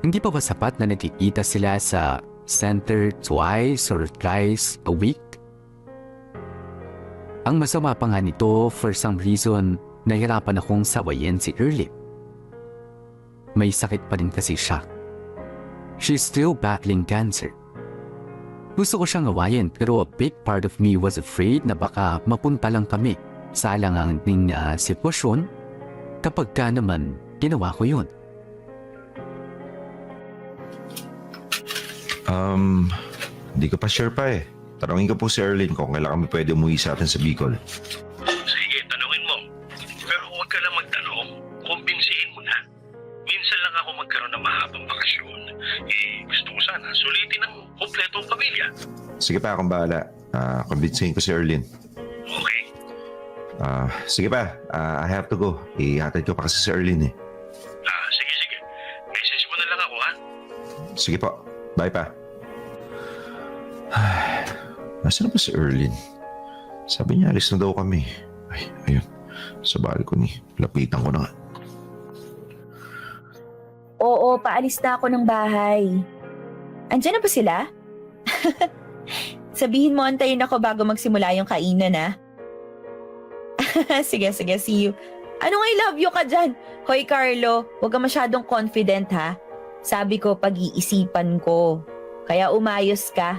[SPEAKER 1] Hindi pa ba sapat na nakikita sila sa center twice or thrice a week? Ang masama pa nga nito, for some reason, nahirapan akong sawayin si Erlyn. May sakit pa rin kasi siya. She's still battling cancer. Gusto ko siyang awayin pero a big part of me was afraid na baka mapunta lang kami sa alanganing sitwasyon kapag ka naman ginawa ko yun.
[SPEAKER 3] Hindi ko pa sure pa eh. Tanungin ko po si Erlyn kung kailan kami pwede umuwi sa atin sa Bicol.
[SPEAKER 2] Sige, tanungin mo. Pero huwag ka lang magtanong. Kumbinsihin mo na. Minsan lang ako magkaroon ng mahabang bakasyon. Gusto ko sana sulitin ng kompletong pamilya.
[SPEAKER 3] Sige pa, akong bahala. Kumbinsihin ko si Erlyn.
[SPEAKER 2] Okay?
[SPEAKER 3] Sige pa, I have to go. Ihatid ko pa kasi si Erlyn eh.
[SPEAKER 2] Sige. Message mo na lang ako, ha?
[SPEAKER 3] Sige po, bye pa. Nasaan na ba si Erlyn? Sabi niya, alis na daw kami. Ay, ayun. Sa balcony. Lapitan ko na nga.
[SPEAKER 4] Oo, paalis na ako ng bahay. Andiyan na ba sila? Sabihin mo antayin ako bago magsimula yung kainan, ha? Sige, see you. Anong I love you ka dyan? Hoy Carlo, huwag ka masyadong confident, ha? Sabi ko, pag-iisipan ko. Kaya umayos ka.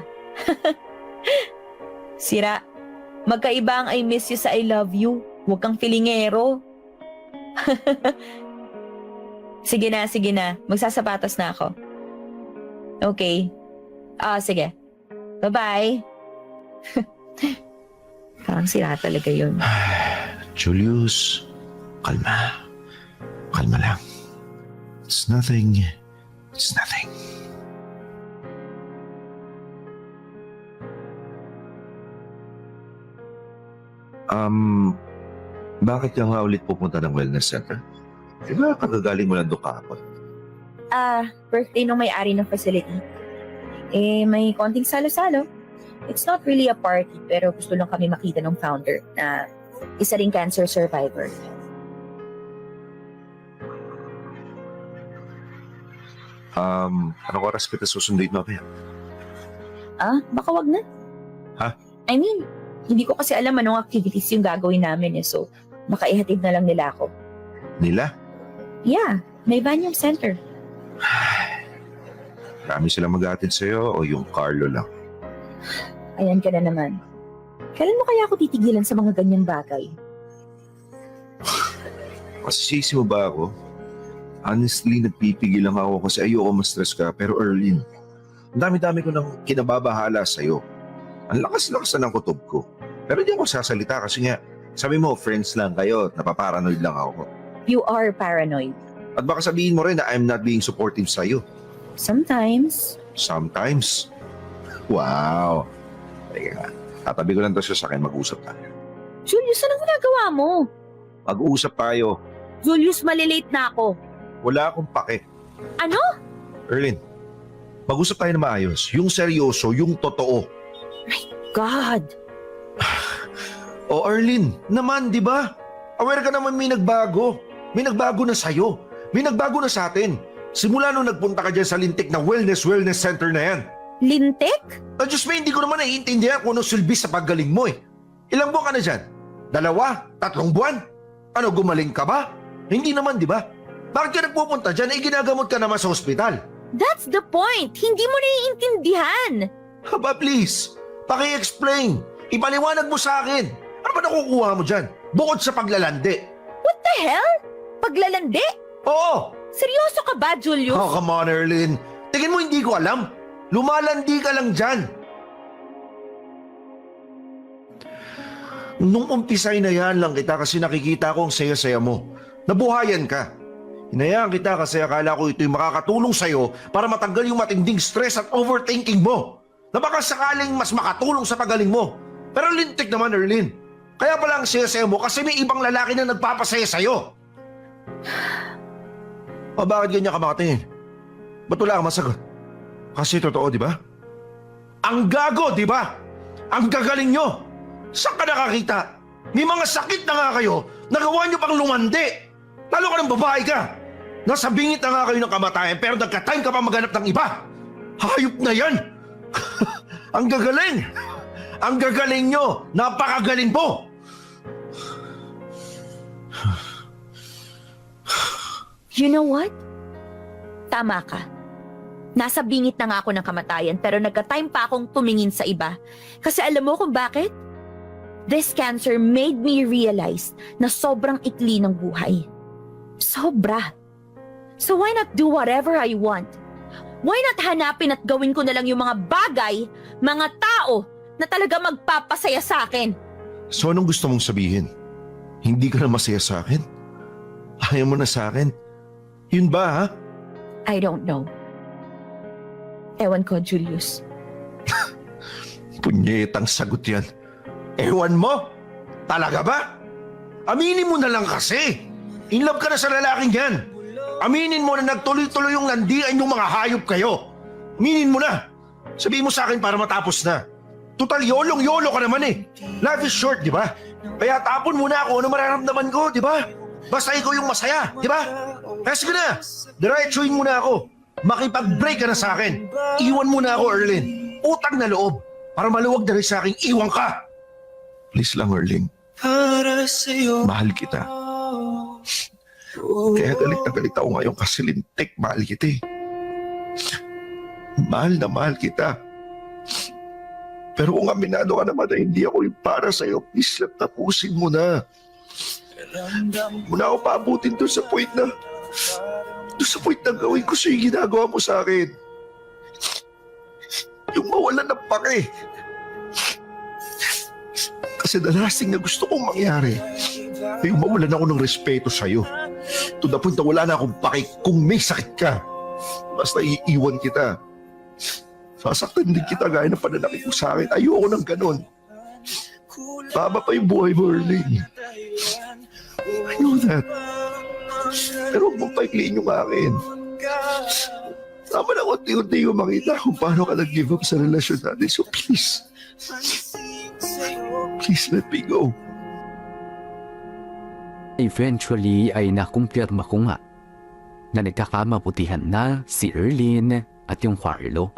[SPEAKER 4] Sira, magkaiba ang I miss you sa I love you. Huwag kang filingero. Sige na. Magsasapatos na ako. Okay. Sige. Bye-bye. Parang sira talaga yun.
[SPEAKER 3] Julius, kalma. Kalma lang. It's nothing. Bakit ka nga ulit pupunta ng wellness center? Diba kagagaling mo lang doon kahapon?
[SPEAKER 4] Birthday nung may-ari ng facility. May konting salo-salo. It's not really a party, pero gusto lang kami makita ng founder na isa ring cancer survivor.
[SPEAKER 3] Anong oras kita susunduin mamaya?
[SPEAKER 4] Baka wag na.
[SPEAKER 3] Ha?
[SPEAKER 4] I mean, hindi ko kasi alam anong activities yung gagawin namin so baka ihatid na lang nila ako.
[SPEAKER 3] Nila?
[SPEAKER 4] Yeah, may Vanium Center.
[SPEAKER 3] Marami silang mag-aatid sa'yo o yung Carlo lang?
[SPEAKER 4] Ayan ka na naman. Kailan mo kaya ako titigilan sa mga ganyang bagay?
[SPEAKER 3] Masisisi mo ba ako? Honestly, nagpipigil lang ako kasi ayoko ma-stress ka. Pero Erlyn, ang dami-dami ko nang kinababahala sa'yo. Ang lakas-lakas na ng kutob ko. Pero di ako sasalita kasi nga, sabi mo, friends lang kayo, napaparanoid lang ako.
[SPEAKER 4] You are paranoid.
[SPEAKER 3] At baka sabihin mo rin na I'm not being supportive sa'yo.
[SPEAKER 4] Sometimes.
[SPEAKER 3] Sometimes. Wow. Teka, tatabi ko lang to sa akin, mag-usap tayo.
[SPEAKER 4] Julius, anong ginagawa mo?
[SPEAKER 3] Mag-usap tayo.
[SPEAKER 4] Julius, malilate na ako.
[SPEAKER 3] Wala akong pake.
[SPEAKER 4] Ano?
[SPEAKER 3] Erlyn, mag-usap tayo na maayos. Yung seryoso, yung totoo.
[SPEAKER 4] God.
[SPEAKER 3] O Erlyn, naman, di ba? Aware ka naman may nagbago. May nagbago na sa'yo. May nagbago na sa atin. Simula nung nagpunta ka dyan sa lintik na wellness center na yan.
[SPEAKER 4] Lintik?
[SPEAKER 3] Diyos may hindi ko naman naiintindihan kung ano silbi sa paggaling mo eh. Ilang buwan ka na dyan? 2? 3 buwan? Ano, gumaling ka ba? Hindi naman, di ba? Bakit ka nagpupunta dyan? Ginagamot ka naman sa ospital.
[SPEAKER 4] That's the point. Hindi mo naiintindihan.
[SPEAKER 3] Haba, please. Paki-explain. Ipaliwanag mo sa akin. Ano ba nakukuha mo dyan? Bukod sa paglalandi.
[SPEAKER 4] What the hell? Paglalandi?
[SPEAKER 3] Oo.
[SPEAKER 4] Seryoso ka ba, Julius?
[SPEAKER 3] Oh, come on, Erlyn. Tingin mo hindi ko alam. Lumalandi ka lang dyan. Nung umpisay na yan lang kita kasi nakikita ko ang saya-saya mo. Nabuhayan ka. Hinayaan kita kasi akala ko ito'y makakatulong sa'yo para matanggal yung matinding stress at overthinking mo. Na baka sakaling mas makatulong sa pagaling mo. Pero lintik naman, Erlyn. Kaya pala ang saya-saya mo kasi may ibang lalaki na nagpapasaya sa'yo. O bakit ganyan ka makatingin? Ba't wala kang masagot? Kasi totoo, di ba? Ang gago, di ba? Ang gagaling nyo. Saan ka nakakita? May mga sakit na nga kayo. Nagawa nyo pang lumandi. Lalo ka ng babae ka. Nasa bingit na nga kayo ng kamatayan pero nagka-time ka pa maghanap ng iba. Hayop na yan. Ang gagaling. Ang gagaling nyo. Napakagaling po.
[SPEAKER 4] You know what? Tama ka. Nasa bingit na nga ako ng kamatayan pero nagka-time pa akong tumingin sa iba. Kasi alam mo kung bakit? This cancer made me realize na sobrang ikli ng buhay. Sobra. So why not do whatever I want? Why not hanapin at gawin ko na lang yung mga bagay, mga tao na talaga magpapasaya sa akin?
[SPEAKER 3] So anong gusto mong sabihin? Hindi ka na masaya sa akin? Ayaw mo na sa akin? Yun ba ha?
[SPEAKER 4] I don't know. Ewan ko, Julius.
[SPEAKER 3] Punyetang sagot yan. Ewan mo? Talaga ba? Aminin mo na lang kasi. In love ka na sa lalaking yan. Aminin mo na nagtuloy-tuloy yung landian yung mga hayop kayo. Aminin mo na. Sabihin mo sa akin para matapos na. Total yolong-yolo ka naman eh. Life is short, di ba? Kaya tapon muna ako ano mararamdaman ko, di ba? Basta ikaw yung masaya, di ba? Kaya sige na, diretsuin mo na ako. Makipag-break ka na sa akin. Iwan mo na ako, Erlyn. Utang na loob. Para maluwag na rin sa akin, iwan ka. Please lang, Erling. Mahal kita. Kaya galit na galit ako ngayon kasi lintik, mahal kita eh. Mahal na mahal kita. Pero kung aminado ka naman na hindi ako yung para sa'yo, please lang tapusin mo na. Muna ako paabutin doon sa point na gawin ko sa'yo yung ginagawa mo sa akin. Yung mawalan ng pake. Kasi the last thing na gusto kong mangyari ay yung mawalan ako ng respeto sa'yo. To the point na wala na akong pake kung may sakit ka. Basta iiwan kita. Sasaktan din kita gaya ng pananakit mo sa akin. Ayoko ng ganun. Baba pa yung buhay mo, Erling. I know that. Pero huwag mong paikliin yung akin. Tama na unti-unti yung makita kung paano ka nag-give up sa relasyon natin. So please, please let me go.
[SPEAKER 1] Eventually ay nakumpirma ko nga na nagkakamabutihan na si Erlyn at yung Carlo.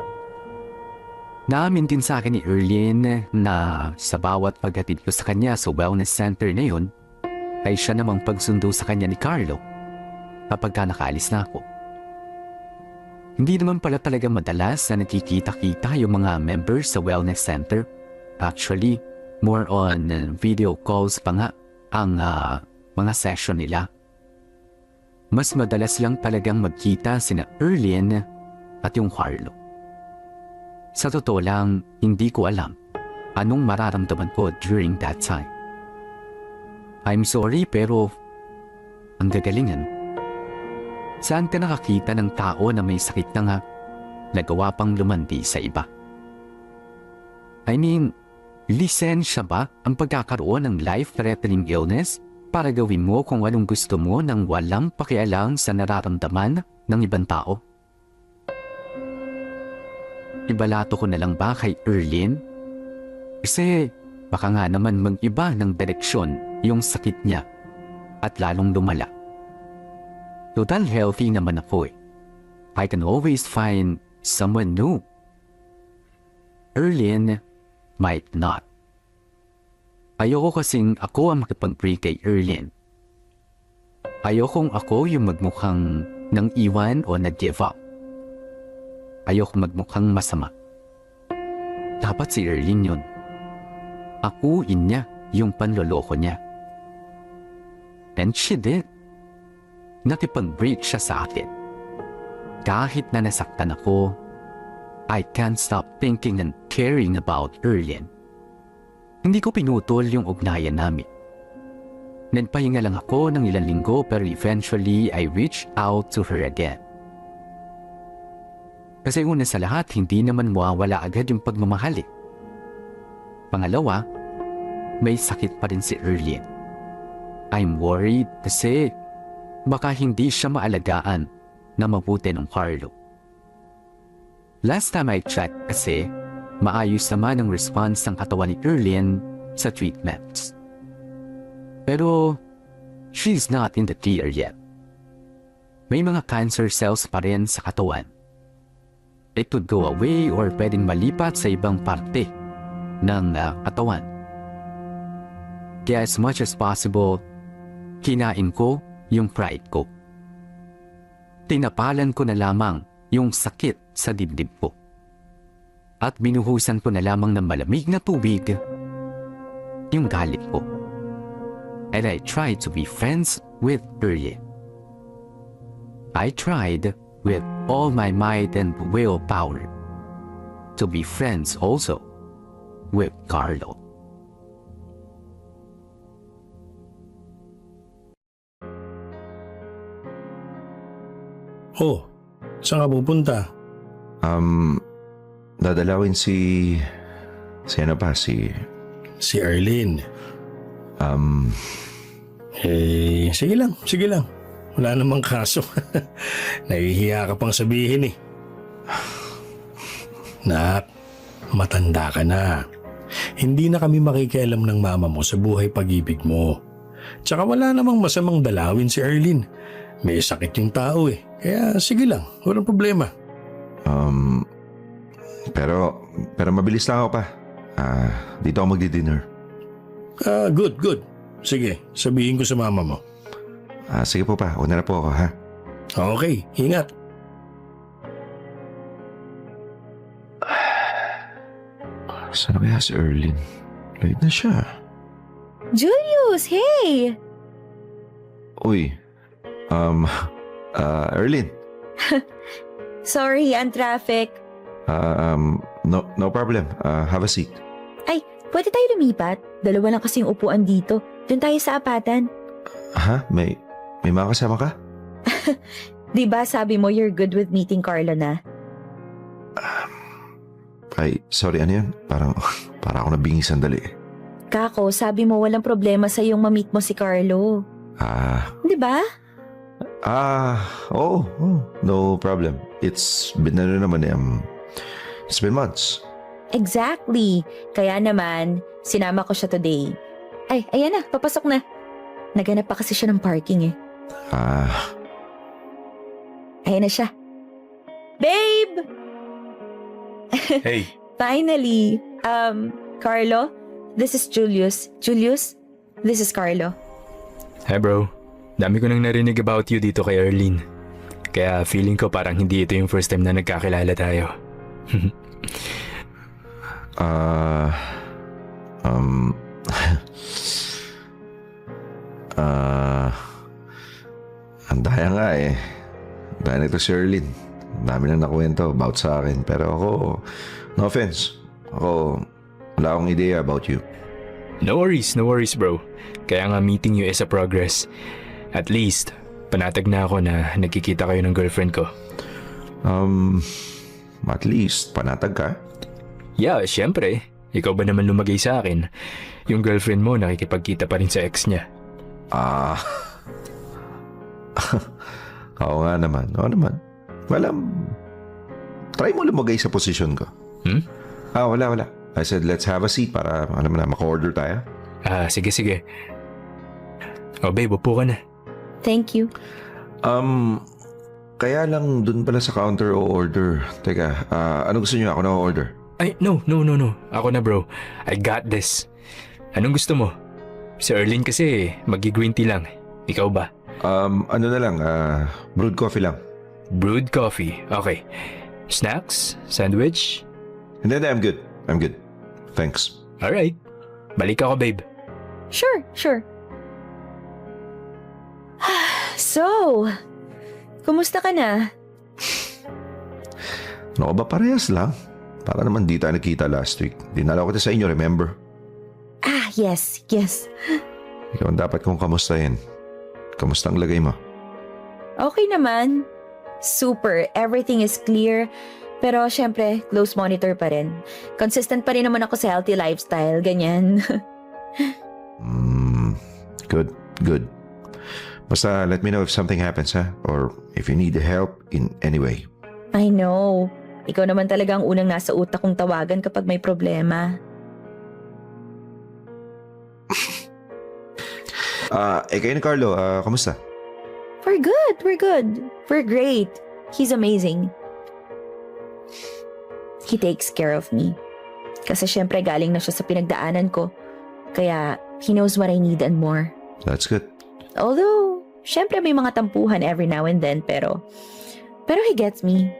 [SPEAKER 1] Naamin din sa akin ni Erlyn na sa bawat paghatid ko sa kanya sa wellness center na yun, ay siya namang pagsundo sa kanya ni Carlo kapag ka nakaalis na ako. Hindi naman pala talaga madalas na nakikita-kita yung mga members sa wellness center. Actually, more on video calls pa nga ang mga session nila. Mas madalas lang talagang magkita sina Erlyn at yung Carlo. Sa totoo lang, hindi ko alam anong mararamdaman ko during that time. I'm sorry pero ang gagalingan. Saan ka nakakita ng tao na may sakit na nga nagawa pang lumandi sa iba? I mean, lisensya ba ang pagkakaroon ng life-threatening illness para gawin mo kung anong gusto mo nang walang pakialam sa nararamdaman ng ibang tao? Ibalato ko na lang ba kay Erlyn? Kasi baka nga naman mag-iba ng direksyon yung sakit niya at lalong lumala. Total healthy naman ako eh. I can always find someone new. Erlyn might not. Ayoko kasing ako ang makipag-break kay Erlyn. Ayokong ako yung magmukhang nang iwan o nag-give up. Ayoko magmukhang masama. Dapat si Erlyn yun. Akuin niya yung panloloko niya. And she did. Nakipag-break siya sa akin. Kahit na nasaktan ako, I can't stop thinking and caring about Erlyn. Hindi ko pinutol yung ugnayan namin. Nagpahinga lang ako ng ilang linggo pero eventually I reached out to her again. Kasi una sa lahat, hindi naman mawawala agad yung pagmamahal eh. Pangalawa, may sakit pa rin si Erlyn. I'm worried kasi baka hindi siya maalagaan na mabuti ng Carlo. Last time I checked kasi, maayos naman ang response ng katawan ni Erlyn sa treatments. Pero, she's not in the clear yet. May mga cancer cells pa rin sa katawan. It could go away or pwedeng malipat sa ibang parte ng katawan. Kaya as much as possible, kinain ko yung pride ko. Tinapalan ko na lamang yung sakit sa dibdib ko. At binuhusan ko na lamang ng malamig na tubig yung galit ko. And I tried to be friends with Erlyn. I tried with all my might and willpower to be friends also with Carlo.
[SPEAKER 6] Oh, saan ka pupunta?
[SPEAKER 3] Dadalawin si ano pa,
[SPEAKER 6] Si Arlene. Sige lang. Wala namang kaso. Nahihiya ka pang sabihin eh. Nak, matanda ka na. Hindi na kami makikialam ng mama mo sa buhay pag-ibig mo. Tsaka wala namang masamang dalawin si Arlene. May sakit yung tao eh. Kaya sige lang, walang problema.
[SPEAKER 3] Pero mabilis lang ako pa. Dito ako magdi-dinner.
[SPEAKER 6] Good. Sige, sabihin ko sa mama mo.
[SPEAKER 3] Sige po pa, una na po ako ha.
[SPEAKER 6] Okay, ingat.
[SPEAKER 3] Saan kaya si Erlyn? Late na siya.
[SPEAKER 4] Julius, hey!
[SPEAKER 3] Uy, Erlyn.
[SPEAKER 4] Sorry, ang traffic.
[SPEAKER 3] No problem. Have a seat.
[SPEAKER 4] Ay, pwede tayo lumipat? Dalawa lang kasing upuan dito. Doon tayo sa apatan.
[SPEAKER 3] Ha? May mga kasama ka?
[SPEAKER 4] Diba sabi mo you're good with meeting Carlo na?
[SPEAKER 3] Ay, sorry, ano yun? Parang ako nabingi sandali.
[SPEAKER 4] Kako, sabi mo walang problema sa yung ma-meet mo si Carlo. Diba?
[SPEAKER 3] Oh, no problem. It's been it's been months.
[SPEAKER 4] Exactly. Kaya naman, sinama ko siya today. Ay, ayan na, papasok na. Naganap pa kasi siya ng parking eh. Ayan na siya. Babe!
[SPEAKER 6] Hey.
[SPEAKER 4] Finally. Carlo, this is Julius. Julius, this is Carlo.
[SPEAKER 7] Hi bro, dami ko nang narinig about you dito kay Arlene. Kaya feeling ko parang hindi ito yung first time na nagkakilala tayo.
[SPEAKER 3] Ang daya nga eh. Daya na ito si Erlyn. Dami na nakwento about sa akin. Pero ako, no offense. Wala akong idea about you.
[SPEAKER 7] No worries bro. Kaya nga meeting you is a progress. At least, panatag na ako na nagkikita kayo ng girlfriend ko.
[SPEAKER 3] At least, panatag ka?
[SPEAKER 7] Yeah, syempre. Ikaw ba naman lumagay sa akin? Yung girlfriend mo nakikipagkita pa rin sa ex niya.
[SPEAKER 3] Oo nga naman. Oo naman. Well, try mo lumagay sa posisyon ko. Wala. I said, let's have a seat para, maka-order tayo.
[SPEAKER 7] Sige. Oh, babe, upo ka na.
[SPEAKER 4] Thank you.
[SPEAKER 3] Kaya lang dun pala sa counter o order. Teka, ano gusto niyo? Ako na order.
[SPEAKER 7] Ay, no. Ako na bro. I got this. Anong gusto mo? Si Erlene kasi magi-green tea lang. Ikaw ba?
[SPEAKER 3] Ano na lang, brewed coffee lang.
[SPEAKER 7] Brewed coffee. Okay. Snacks? Sandwich?
[SPEAKER 3] Hindi, I'm good. Thanks.
[SPEAKER 7] Alright. Balik ako, babe.
[SPEAKER 4] Sure. So, kumusta ka na?
[SPEAKER 3] Ano ba, parehas lang. Para naman di tayo nakita last week. Dinala ko kita sa inyo, remember?
[SPEAKER 4] Yes.
[SPEAKER 3] Ikaw ang dapat kong kamustahin. Kamusta ang lagay mo?
[SPEAKER 4] Okay naman. Super. Everything is clear. Pero syempre, close monitor pa rin. Consistent pa rin naman ako sa healthy lifestyle. Ganyan.
[SPEAKER 3] Good. Basta let me know if something happens, ha? Or if you need help in any way.
[SPEAKER 4] I know. Ikaw naman talaga ang unang nasa utak kong tawagan kapag may problema.
[SPEAKER 3] Kayo ni Carlo, kamusta?
[SPEAKER 4] We're good. We're great. He's amazing. He takes care of me. Kasi syempre galing na siya sa pinagdaanan ko. Kaya he knows what I need and more.
[SPEAKER 3] That's good.
[SPEAKER 4] Although, syempre may mga tampuhan every now and then, pero he gets me.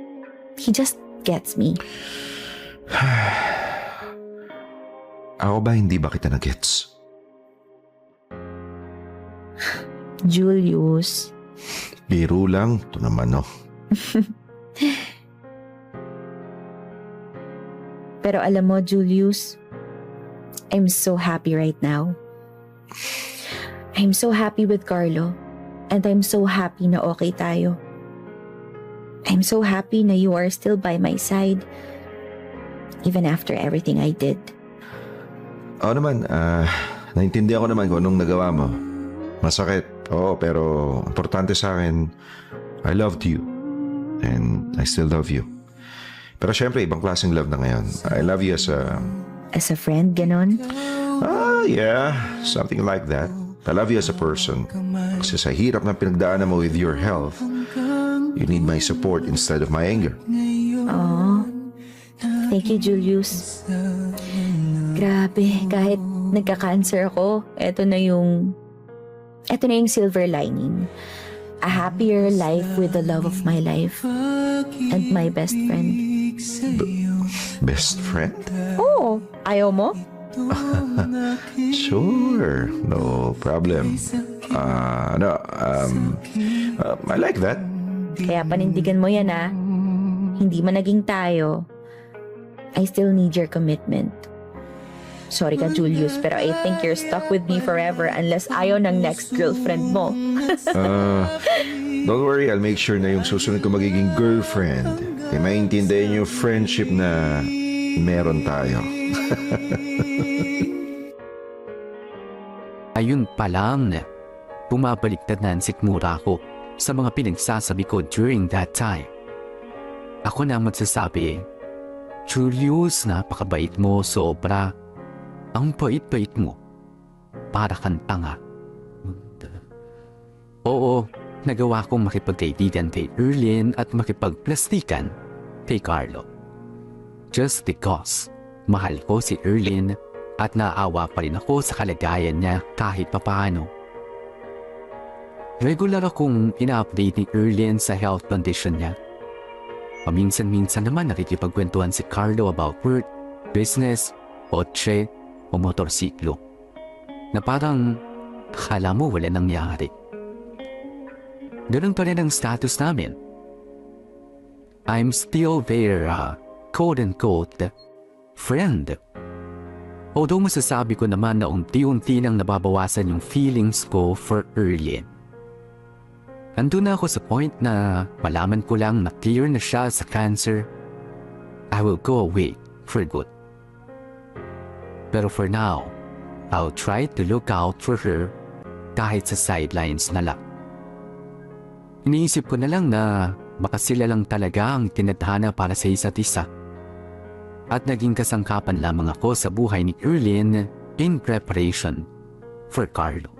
[SPEAKER 4] He just gets me.
[SPEAKER 3] Ako ba hindi ba kita na-gets?
[SPEAKER 4] Julius.
[SPEAKER 3] Biro lang. Ito naman, no?
[SPEAKER 4] Pero alam mo, Julius, I'm so happy right now. I'm so happy with Carlo. And I'm so happy na okay tayo. I'm so happy na you are still by my side. Even after everything I did.
[SPEAKER 3] Oo naman, naintindihan ko naman kung anong nagawa mo. Masakit, oo, pero importante sa akin, I loved you. And I still love you. Pero syempre, ibang klaseng love na ngayon. I love you as a...
[SPEAKER 4] As a friend, ganon?
[SPEAKER 3] Yeah, something like that. I love you as a person. Kasi sa hirap na pinagdaanan mo with your health, you need my support instead of my anger.
[SPEAKER 4] Oh, thank you, Julius. Grabe, kahit nagka-cancer ako, eto na yung silver lining. A happier life with the love of my life and my best friend.
[SPEAKER 3] Best friend?
[SPEAKER 4] Oo, ayaw mo?
[SPEAKER 3] Sure, no problem. I like that.
[SPEAKER 4] Kaya panindigan mo yan ah. Hindi man naging tayo, I still need your commitment. Sorry ka, Julius, pero I think you're stuck with me forever unless ayaw ng next girlfriend mo.
[SPEAKER 3] Don't worry, I'll make sure na yung susunod ko magiging girlfriend ay maintindihan yung friendship na meron tayo.
[SPEAKER 1] Ayun pa lang, bumabaliktad na ang sikmura ko sa mga pinagsasabi ko during that time. Ako na magsasabi, Julius, napakabait mo, sobra. Ang bait-bait mo. Para kang tanga. Oo, nagawa kong makipagkaibigan kay Erlyn at makipagplastikan kay Carlo. Just because mahal ko si Erlyn at naawa pa rin ako sa kalagayan niya kahit papaano. Regular akong ina-update ni Erlyn sa health condition niya. Paminsan-minsan naman nakikipagkwentuhan si Carlo about work, business, kotse, o motorsiklo. Na parang akala mo wala nangyari. Ganun pa rin ang status namin. I'm still their quote-unquote friend. Although masasabi ko naman na unti-unti nang nababawasan yung feelings ko for Erlyn. Andun na ako sa point na malaman ko lang na clear na siya sa cancer. I will go away for good. Pero for now, I'll try to look out for her kahit sa sidelines na lang. Iniisip ko na lang na baka sila lang talaga ang tinadhana para sa isa't isa. At naging kasangkapan lamang ako sa buhay ni Erlyn in preparation for Carlo.